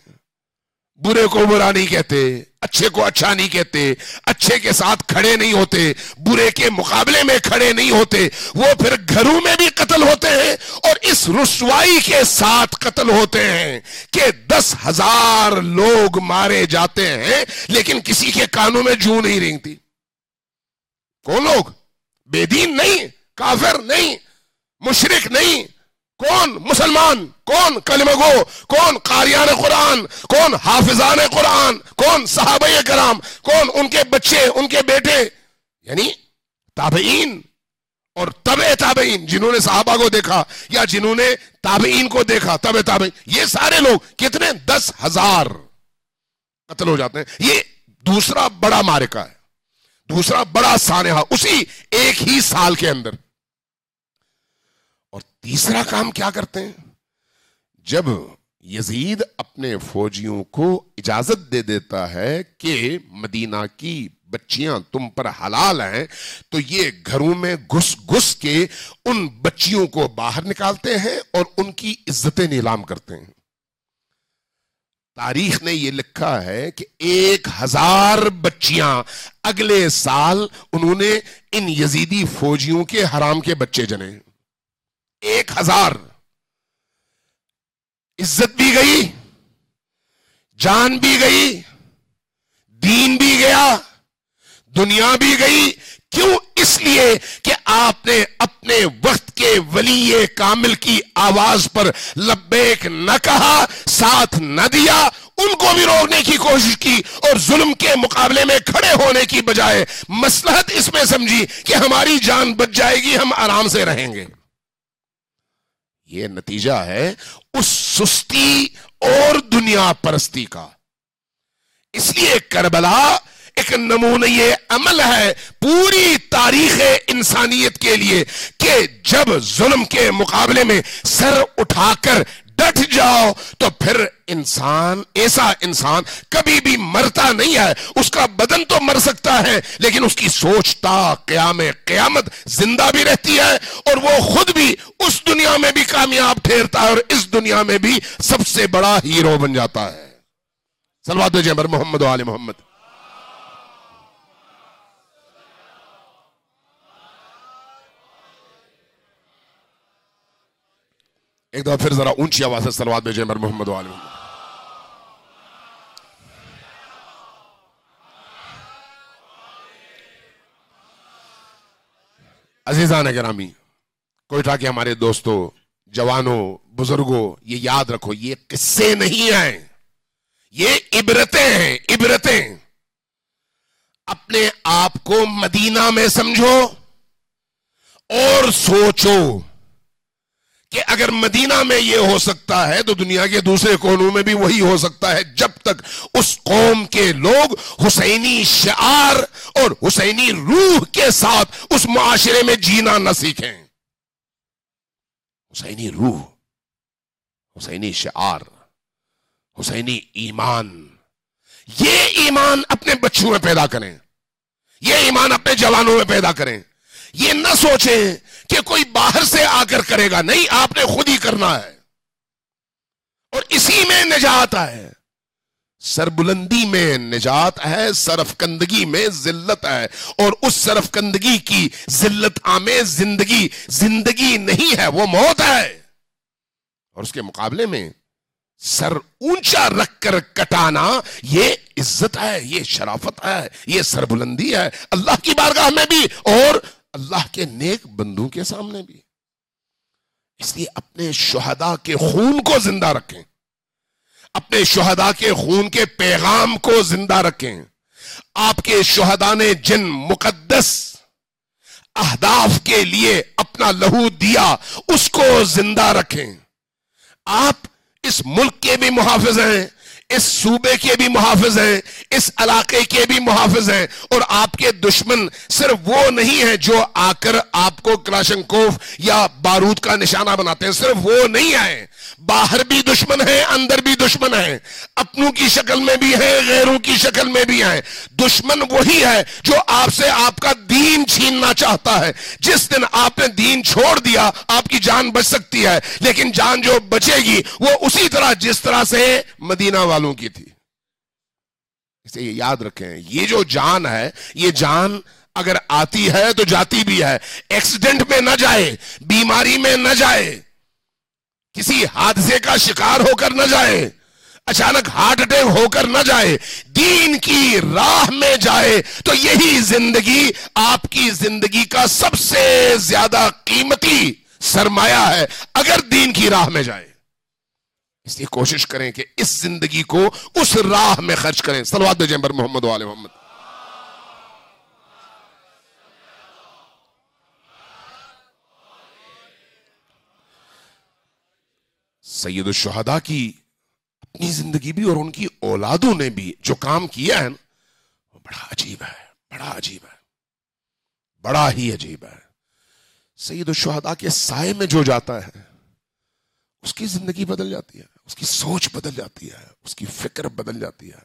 برے کو برا نہیں کہتے، اچھے کو اچھا نہیں کہتے، اچھے کے ساتھ کھڑے نہیں ہوتے، برے کے مقابلے میں کھڑے نہیں ہوتے، وہ پھر گھروں میں بھی قتل ہوتے ہیں اور اس رسوائی کے ساتھ قتل ہوتے ہیں کہ 10,000 لوگ مارے جاتے ہیں لیکن کسی کے کانوں میں جوں نہیں رینگتی. کون لوگ؟ بے دین نہیں، کافر نہیں، مشرک نہیں. کون؟ مسلمان. کون؟ کلمہ گو. کون؟ قاریان قرآن. کون؟ حافظان قرآن. کون؟ صحابہ کرام. کون؟ ان کے بچے، ان کے بیٹے، یعنی تابعین اور تبع تابعین، جنہوں نے صحابہ کو دیکھا یا جنہوں نے تابعین کو دیکھا، تبع تابعین، یہ سارے لوگ کتنے؟ 10,000 قتل ہو جاتے ہیں. یہ دوسرا بڑا معرکہ ہے، دوسرا بڑا سانحہ اسی ایک ہی سال کے اندر. اور تیسرا کام کیا کرتے ہیں؟ جب یزید اپنے فوجیوں کو اجازت دے دیتا ہے کہ مدینہ کی بچیاں تم پر حلال ہیں، تو یہ گھروں میں گھس گھس کے ان بچیوں کو باہر نکالتے ہیں اور ان کی عزتیں نیلام کرتے ہیں. تاریخ نے یہ لکھا ہے کہ 1,000 بچیاں اگلے سال انہوں نے ان یزیدی فوجیوں کے حرام کے بچے جنے. 1,000. عزت بھی گئی، جان بھی گئی، دین بھی گیا، دنیا بھی گئی. کیوں؟ اس لیے کہ آپ نے اپنے وقت کے ولی کامل کی آواز پر لبیک نہ کہا، ساتھ نہ دیا، ان کو بھی روکنے کی کوشش کی اور ظلم کے مقابلے میں کھڑے ہونے کی بجائے مصلحت اس میں سمجھی کہ ہماری جان بچ جائے گی، ہم آرام سے رہیں گے. یہ نتیجہ ہے اس سستی اور دنیا پرستی کا. اس لیے کربلا ایک نمونہ عمل ہے پوری تاریخ انسانیت کے لیے کہ جب ظلم کے مقابلے میں سر اٹھا کر ڈٹ جاؤ تو پھر انسان، ایسا انسان کبھی بھی مرتا نہیں ہے. اس کا بدن تو مر سکتا ہے لیکن اس کی سوچ تا قیامت زندہ بھی رہتی ہے اور وہ خود بھی اس دنیا میں بھی کامیاب ٹھہرتا ہے اور اس دنیا میں بھی سب سے بڑا ہیرو بن جاتا ہے. صلوات بھیجیں بر محمد و آل محمد. ایک دفعہ پھر ذرا اونچی آواز سے صلوات بھیجیں بر محمد و آل محمد. عزیزان گرامی، کوئٹہ کے ہمارے دوستوں، جوانوں، بزرگوں، یہ یاد رکھو، یہ قصے نہیں ہیں، یہ عبرتیں ہیں. عبرتیں. اپنے آپ کو مدینہ میں سمجھو اور سوچو کہ اگر مدینہ میں یہ ہو سکتا ہے تو دنیا کے دوسرے کونوں میں بھی وہی ہو سکتا ہے، جب تک اس قوم کے لوگ حسینی شعار اور حسینی روح کے ساتھ اس معاشرے میں جینا نہ سیکھیں. حسینی روح، حسینی شعار، حسینی ایمان، یہ ایمان اپنے بچوں میں پیدا کریں، یہ ایمان اپنے جوانوں میں پیدا کریں. یہ نہ سوچیں کہ کوئی باہر سے آ کر کرے گا، نہیں، آپ نے خود ہی کرنا ہے اور اسی میں نجات ہے. سربلندی میں نجات ہے، سرفکندگی میں ذلت ہے، اور اس سرفکندگی کی ذلت آمیز زندگی نہیں ہے، وہ موت ہے. اور اس کے مقابلے میں سر اونچا رکھ کر کٹانا یہ عزت ہے، یہ شرافت ہے، یہ سربلندی ہے، اللہ کی بارگاہ میں بھی اور اللہ کے نیک بندوں کے سامنے بھی. اس لیے اپنے شہداء کے خون کو زندہ رکھیں، اپنے شہداء کے خون کے پیغام کو زندہ رکھیں. آپ کے شہداء نے جن مقدس اہداف کے لیے اپنا لہو دیا اس کو زندہ رکھیں. آپ اس ملک کے بھی محافظ ہیں, اس صوبے کے بھی محافظ ہیں, اس علاقے کے بھی محافظ ہیں, اور آپ کے دشمن صرف وہ نہیں ہیں جو آ کر آپ کو کلاشنکوف یا بارود کا نشانہ بناتے ہیں, صرف وہ نہیں ہیں, باہر بھی دشمن ہیں, اندر بھی دشمن ہیں, اپنوں کی شکل میں بھی ہیں, غیروں کی شکل میں بھی ہیں. دشمن وہی ہے جو آپ سے آپ کا دین چھیننا چاہتا ہے. جس دن آپ نے دین چھوڑ دیا آپ کی جان بچ سکتی ہے, لیکن جان جو بچے گی وہ اسی طرح جس طرح سے مدینہ والوں کی تھی. اسے یہ یاد رکھیں, یہ جو جان ہے, یہ جان اگر آتی ہے تو جاتی بھی ہے. ایکسیڈنٹ میں نہ جائے, بیماری میں نہ جائے, کسی حادثے کا شکار ہو کر نہ جائے, اچانک ہارٹ اٹیک ہو کر نہ جائے, دین کی راہ میں جائے تو یہی زندگی آپ کی زندگی کا سب سے زیادہ قیمتی سرمایہ ہے اگر دین کی راہ میں جائے. اس لیے کوشش کریں کہ اس زندگی کو اس راہ میں خرچ کریں. صلوات بھیجیں پر محمد و آل محمد. سید الشہداء کی اپنی زندگی بھی اور ان کی اولادوں نے بھی جو کام کیا ہے وہ بڑا عجیب ہے, بڑا عجیب ہے, بڑا ہی عجیب ہے. سید الشہداء کے سائے میں جو جاتا ہے اس کی زندگی بدل جاتی ہے, اس کی سوچ بدل جاتی ہے, اس کی فکر بدل جاتی ہے.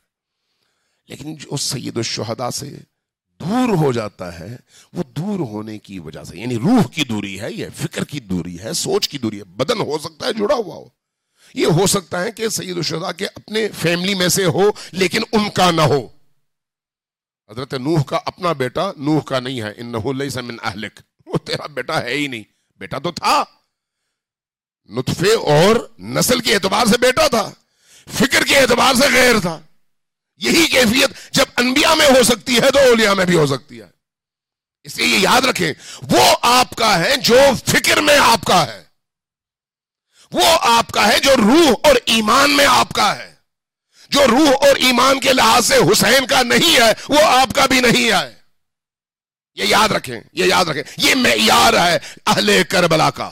لیکن جو سید الشہداء سے دور ہو جاتا ہے وہ دور ہونے کی وجہ سے, یعنی روح کی دوری ہے, یہ فکر کی دوری ہے, سوچ کی دوری ہے. بدن ہو سکتا ہے جڑا ہوا ہو, یہ ہو سکتا ہے کہ سید الشہداء کے اپنے فیملی میں سے ہو لیکن ان کا نہ ہو. حضرت نوح کا اپنا بیٹا نوح کا نہیں ہے, انہ لیس من اہلک, وہ تیرا بیٹا ہے ہی نہیں. بیٹا تو تھا, نطفے اور نسل کے اعتبار سے بیٹا تھا, فکر کے اعتبار سے غیر تھا. یہی کیفیت جب انبیاء میں ہو سکتی ہے تو اولیاء میں بھی ہو سکتی ہے. اس لیے یہ یاد رکھیں, وہ آپ کا ہے جو فکر میں آپ کا ہے, وہ آپ کا ہے جو روح اور ایمان میں آپ کا ہے. جو روح اور ایمان کے لحاظ سے حسین کا نہیں ہے وہ آپ کا بھی نہیں ہے. یہ یاد رکھیں, یہ یاد رکھیں, یہ معیار ہے اہل کربلا کا.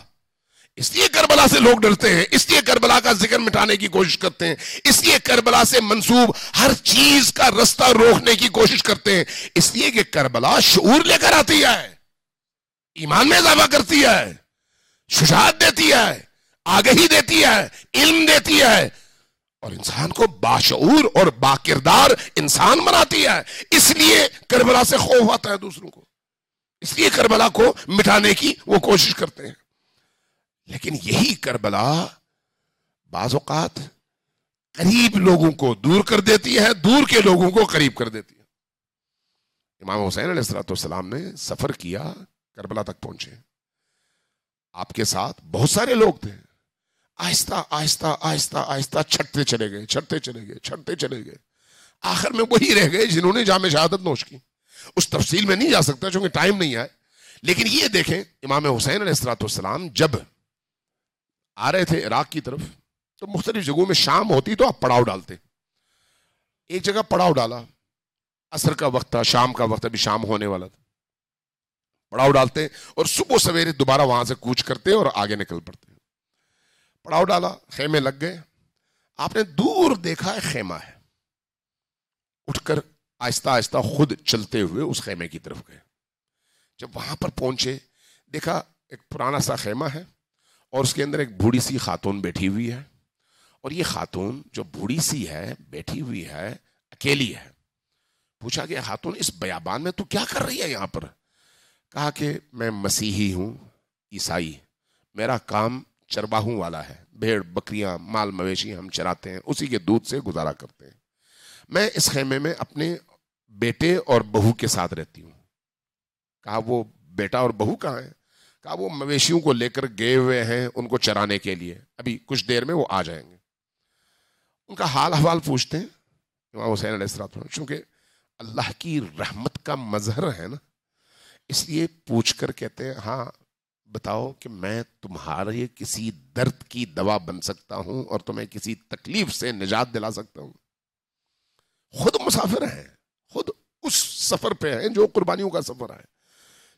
اس لیے کربلا سے لوگ ڈرتے ہیں, اس لیے کربلا کا ذکر مٹانے کی کوشش کرتے ہیں, اس لیے کربلا سے منسوب ہر چیز کا رستہ روکنے کی کوشش کرتے ہیں. اس لیے کہ کربلا شعور لے کر آتی ہے, ایمان میں اضافہ کرتی ہے, شجاعت دیتی ہے, آگہی دیتی ہے, علم دیتی ہے, اور انسان کو باشعور اور باکردار انسان بناتی ہے. اس لیے کربلا سے خوف آتا ہے دوسروں کو, اس لیے کربلا کو مٹانے کی وہ کوشش کرتے ہیں. لیکن یہی کربلا بعض اوقات قریب لوگوں کو دور کر دیتی ہے, دور کے لوگوں کو قریب کر دیتی ہے. امام حسین علیہ السلام نے سفر کیا, کربلا تک پہنچے, آپ کے ساتھ بہت سارے لوگ تھے. آہستہ آہستہ آہستہ آہستہ چھٹتے چلے گئے, چھٹتے چلے گئے, چھٹتے چلے گئے. آخر میں وہی رہ گئے جنہوں نے جام شہادت نوش کی. اس تفصیل میں نہیں جا سکتا چونکہ ٹائم نہیں ہے. لیکن یہ دیکھیں, امام حسین علیہ السلام جب آ رہے تھے عراق کی طرف تو مختلف جگہوں میں شام ہوتی تو آپ پڑاؤ ڈالتے. ایک جگہ پڑاؤ ڈالا, عصر کا وقت تھا, شام کا وقت, ابھی شام ہونے والا تھا. پڑاؤ ڈالتے اور صبح سویرے دوبارہ وہاں سے کوچ کرتے اور آگے نکل پڑتے. پڑاؤ ڈالا, خیمے لگ گئے. آپ نے دور دیکھا ہے خیمہ ہے, اٹھ کر آہستہ آہستہ خود چلتے ہوئے اس خیمے کی طرف گئے. جب وہاں پر پہنچے دیکھا ایک پرانا سا خیمہ ہے اور اس کے اندر ایک بوڑھی سی خاتون بیٹھی ہوئی ہے. اور یہ خاتون جو بوڑھی سی ہے, بیٹھی ہوئی ہے, اکیلی ہے. پوچھا کہ خاتون اس بیابان میں تو کیا کر رہی ہے یہاں پر؟ کہا کہ میں مسیحی ہوں, عیسائی, میرا کام چرواہوں والا ہے, بھیڑ بکریاں مال مویشی ہم چراتے ہیں, اسی کے دودھ سے گزارا کرتے ہیں. میں اس خیمے میں اپنے بیٹے اور بہو کے ساتھ رہتی ہوں. کہا وہ بیٹا اور بہو کہاں ہیں؟ کہا وہ مویشیوں کو لے کر گئے ہوئے ہیں ان کو چرانے کے لیے, ابھی کچھ دیر میں وہ آ جائیں گے. ان کا حال احوال پوچھتے ہیں امام حسین علیہ السلام, چونکہ اللہ کی رحمت کا مظہر ہے نا, اس لیے پوچھ کر کہتے ہیں ہاں بتاؤ کہ میں تمہارے کسی درد کی دوا بن سکتا ہوں اور تمہیں کسی تکلیف سے نجات دلا سکتا ہوں. خود مسافر ہیں, خود اس سفر پہ ہیں جو قربانیوں کا سفر ہے.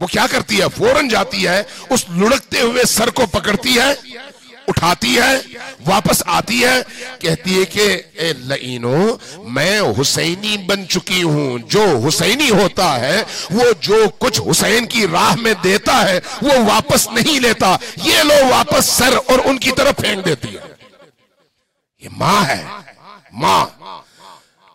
وہ کیا کرتی ہے؟ فوراً جاتی ہے، اس لڑکتے ہوئے سر کو پکڑتی ہے، اٹھاتی ہے، واپس آتی ہے، کہتی ہے کہ اے لعینو، میں حسینی بن چکی ہوں. جو حسینی ہوتا ہے وہ جو کچھ حسین کی راہ میں دیتا ہے وہ واپس نہیں لیتا، یہ لو واپس سر، اور ان کی طرف پھینک دیتی ہے. یہ ماں ہے، ماں.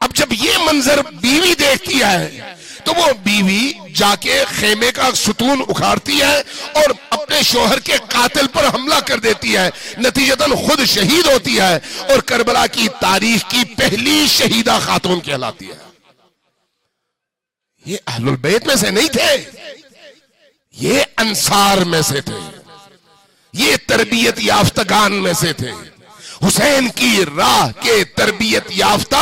اب جب یہ منظر بیوی دیکھتی ہے تو وہ بیوی جا کے خیمے کا ستون اکھاڑتی ہے اور اپنے شوہر کے قاتل پر حملہ کر دیتی ہے، نتیجتاً خود شہید ہوتی ہے اور کربلا کی تاریخ کی پہلی شہیدہ خاتون کہلاتی ہے. یہ اہل البیت میں سے نہیں تھے، یہ انصار میں سے تھے، یہ تربیت یافتگان میں سے تھے. حسین کی راہ کے تربیت یافتہ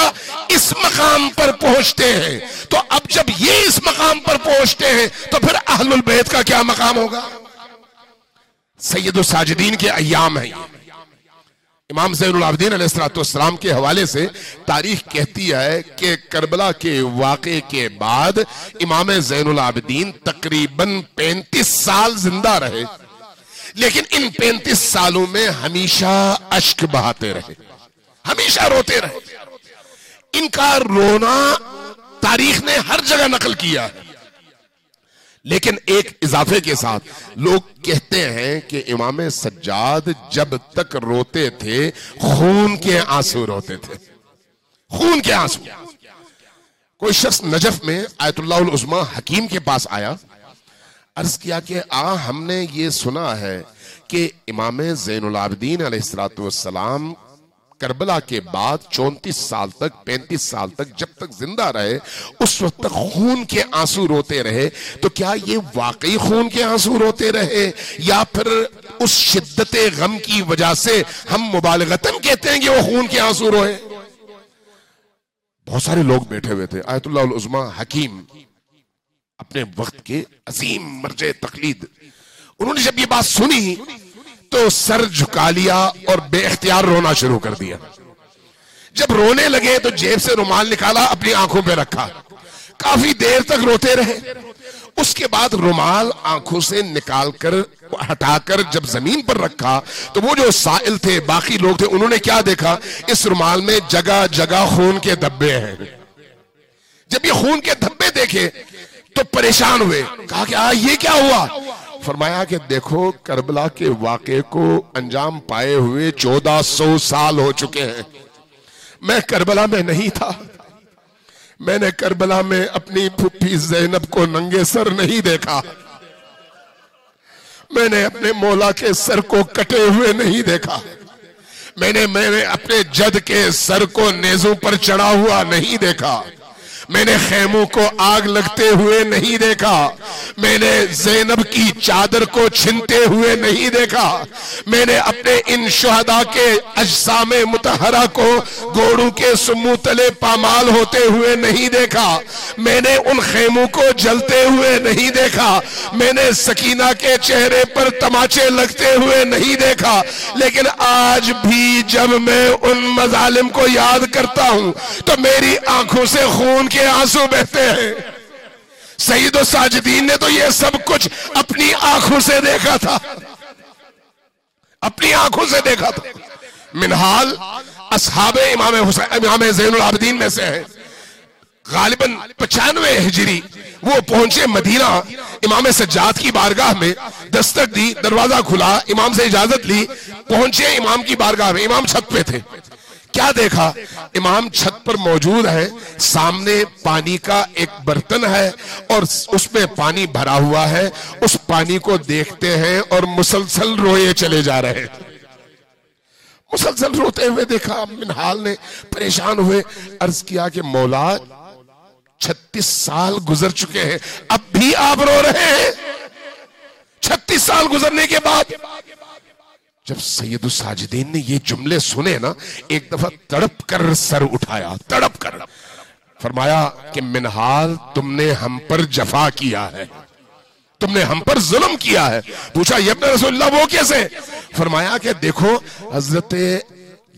اس مقام پر پہنچتے ہیں، تو اب جب یہ اس مقام پر پہنچتے ہیں تو پھر اہل البیت کا کیا مقام ہوگا؟ سید الساجدین کے ایام ہیں یہ. امام زین العابدین علیہ السلام کے حوالے سے تاریخ کہتی ہے کہ کربلا کے واقعے کے بعد امام زین العابدین تقریباً 35 سال زندہ رہے، لیکن ان 35 سالوں میں ہمیشہ اشک بہاتے رہے، ہمیشہ روتے رہے. ان کا رونا تاریخ نے ہر جگہ نقل کیا ہے، لیکن ایک اضافے کے ساتھ لوگ کہتے ہیں کہ امام سجاد جب تک روتے تھے خون کے آنسو روتے تھے، خون کے آنسو. کوئی شخص نجف میں آیت اللہ العظمی حکیم کے پاس آیا، عرض کیا کہ ہم نے یہ سنا ہے کہ امام زین العابدین علیہ السلام کربلا کے بعد 34 سال تک 35 سال تک جب تک زندہ رہے اس وقت تک خون کے آنسو روتے رہے، تو کیا یہ واقعی خون کے آنسو روتے رہے یا پھر اس شدت غم کی وجہ سے ہم مبالغتاً کہتے ہیں کہ وہ خون کے آنسو روئے؟ بہت سارے لوگ بیٹھے ہوئے تھے. آیت اللہ العظمی حکیم اپنے وقت کے عظیم مرجع تقلید، انہوں نے جب یہ بات سنی تو سر جھکا لیا اور بے اختیار رونا شروع کر دیا. جب رونے لگے تو جیب سے رومال نکالا، اپنی آنکھوں پہ رکھا، کافی دیر تک روتے رہے. اس کے بعد رومال آنکھوں سے نکال کر ہٹا کر جب زمین پر رکھا تو وہ جو سائل تھے، باقی لوگ تھے، انہوں نے کیا دیکھا؟ اس رومال میں جگہ جگہ خون کے دھبے ہیں. جب یہ خون کے دھبے دیکھے تو پریشان ہوئے، کہا کہ یہ کیا ہوا؟ فرمایا کہ دیکھو کربلا کے واقعے کو انجام پائے ہوئے 1400 سال ہو چکے ہیں. میں کربلا میں نہیں تھا، میں نے کربلا میں اپنی پھپھی زینب کو ننگے سر نہیں دیکھا، میں نے اپنے مولا کے سر کو کٹے ہوئے نہیں دیکھا، میں نے اپنے جد کے سر کو نیزوں پر چڑھا ہوا نہیں دیکھا، میں نے خیموں کو آگ لگتے ہوئے نہیں دیکھا، میں نے زینب کی چادر کو چھنتے ہوئے نہیں دیکھا، میں نے اپنے ان شہداء کے اجسام مطہرہ کو گھوڑوں کے سمو تلے پامال ہوتے ہوئے نہیں دیکھا، میں نے ان خیموں کو جلتے ہوئے نہیں دیکھا، میں نے سکینہ کے چہرے پر تماچے لگتے ہوئے نہیں دیکھا. لیکن آج بھی جب میں ان مظالم کو یاد کرتا ہوں تو میری آنکھوں سے خون کے آنسو بہتے ہیں. سید الساجدین نے تو یہ سب کچھ اپنی آنکھوں سے دیکھا تھا، اپنی آنکھوں سے دیکھا تھا. منہال اصحاب امام زین العابدین میں سے ہے، غالباً 95 ہجری وہ پہنچے مدینہ، امام سجاد کی بارگاہ میں دستک دی، دروازہ کھلا، امام سے اجازت لی، پہنچے امام کی بارگاہ میں. امام چھت پہ تھے، کیا دیکھا؟ امام چھت پر موجود ہے، سامنے پانی کا ایک برتن ہے اور اس میں پانی بھرا ہوا ہے. اس پانی کو دیکھتے ہیں اور مسلسل روئے چلے جا رہے ہیں، مسلسل روتے ہوئے دیکھا. منہال نے پریشان ہوئے، عرض کیا کہ مولا 36 سال گزر چکے ہیں، اب بھی آپ رو رہے ہیں 36 سال گزرنے کے بعد؟ جب سید الساجدین نے یہ جملے سنے نا، ایک دفعہ تڑپ کر سر اٹھایا، تڑپ کر فرمایا کہ منہال تم نے ہم پر جفا کیا ہے، تم نے ہم پر ظلم کیا ہے. پوچھا یہ ابن رسول اللہ وہ کیسے؟ فرمایا کہ دیکھو حضرت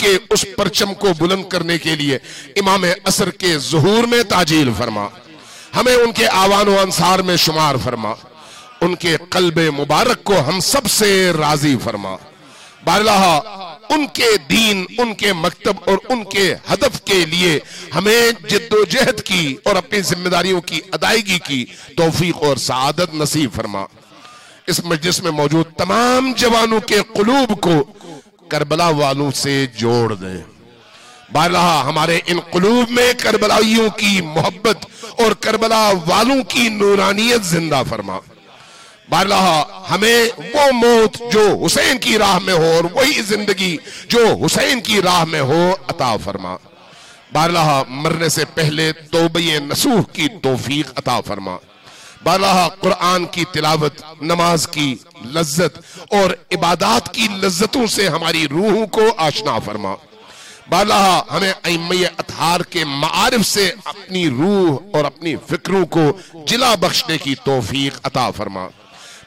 کے اس پرچم کو بلند کرنے کے لیے امام عصر کے ظہور میں تاجیل فرما، ہمیں ان کے آوان و انصار میں شمار فرما، ان کے قلب مبارک کو ہم سب سے راضی فرما۔ بارہا ان کے دین، ان کے مکتب اور ان کے ہدف کے لیے ہمیں جد و جہد کی اور اپنی ذمہ داریوں کی ادائیگی کی توفیق اور سعادت نصیب فرما۔ اس مجلس میں موجود تمام جوانوں کے قلوب کو کربلا والوں سے جوڑ دے۔ بارہا ہمارے ان قلوب میں کربلائیوں کی محبت اور کربلا والوں کی نورانیت زندہ فرما۔ بارہا ہمیں وہ موت جو حسین کی راہ میں ہو اور وہی زندگی جو حسین کی راہ میں ہو عطا فرما۔ بارہا مرنے سے پہلے توبہ نصوح کی توفیق عطا فرما۔ بارہا قرآن کی تلاوت، نماز کی لذت اور عبادات کی لذتوں سے ہماری روحوں کو آشنا فرما۔ بارہا ہمیں ائمہ اطہار کے معارف سے اپنی روح اور اپنی فکروں کو جلا بخشنے کی توفیق عطا فرما۔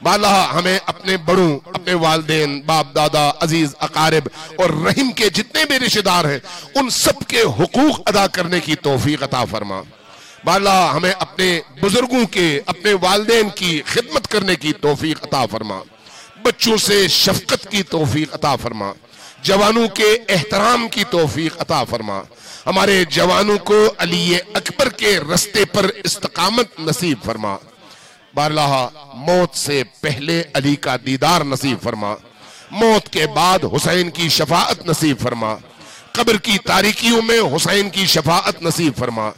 بارہا ہمیں اپنے بڑوں، اپنے والدین، باپ دادا، عزیز اقارب اور رحم کے جتنے بھی رشتہ دار ہیں ان سب کے حقوق ادا کرنے کی توفیق عطا فرما۔ بارہا ہمیں اپنے بزرگوں کے، اپنے والدین کی خدمت کرنے کی توفیق عطا فرما۔ بچوں سے شفقت کی توفیق عطا فرما۔ جوانوں کے احترام کی توفیق عطا فرما۔ ہمارے جوانوں کو علی اکبر کے رستے پر استقامت نصیب فرما۔ بارہا موت سے پہلے علی کا دیدار نصیب فرما، موت کے بعد حسین کی شفاعت نصیب فرما، قبر کی تاریکیوں میں حسین کی شفاعت نصیب فرما۔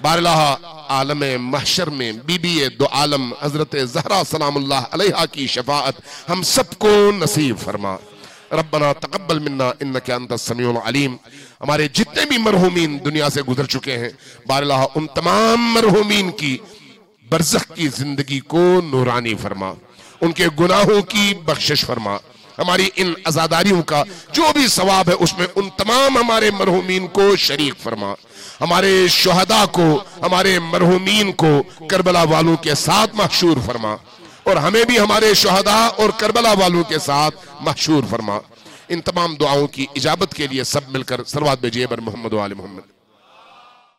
بارہا عالم محشر میں بی بی دو عالم حضرت زہرا سلام اللہ علیہا کی شفاعت ہم سب کو نصیب فرما۔ ربنا تقبل منا انک انت السمیع العلیم۔ ہمارے جتنے بھی مرحومین دنیا سے گزر چکے ہیں بارہا ان تمام مرحومین کی برزخ کی زندگی کو نورانی فرما، ان کے گناہوں کی بخشش فرما۔ ہماری ان عزاداریوں کا جو بھی ثواب ہے اس میں ان تمام ہمارے مرحومین کو شریک فرما۔ ہمارے شہداء کو، ہمارے مرحومین کو کربلا والوں کے ساتھ محشور فرما، اور ہمیں بھی ہمارے شہداء اور کربلا والوں کے ساتھ محشور فرما۔ ان تمام دعاؤں کی اجابت کے لیے سب مل کر صلوات بھیجیے بر محمد و آل محمد۔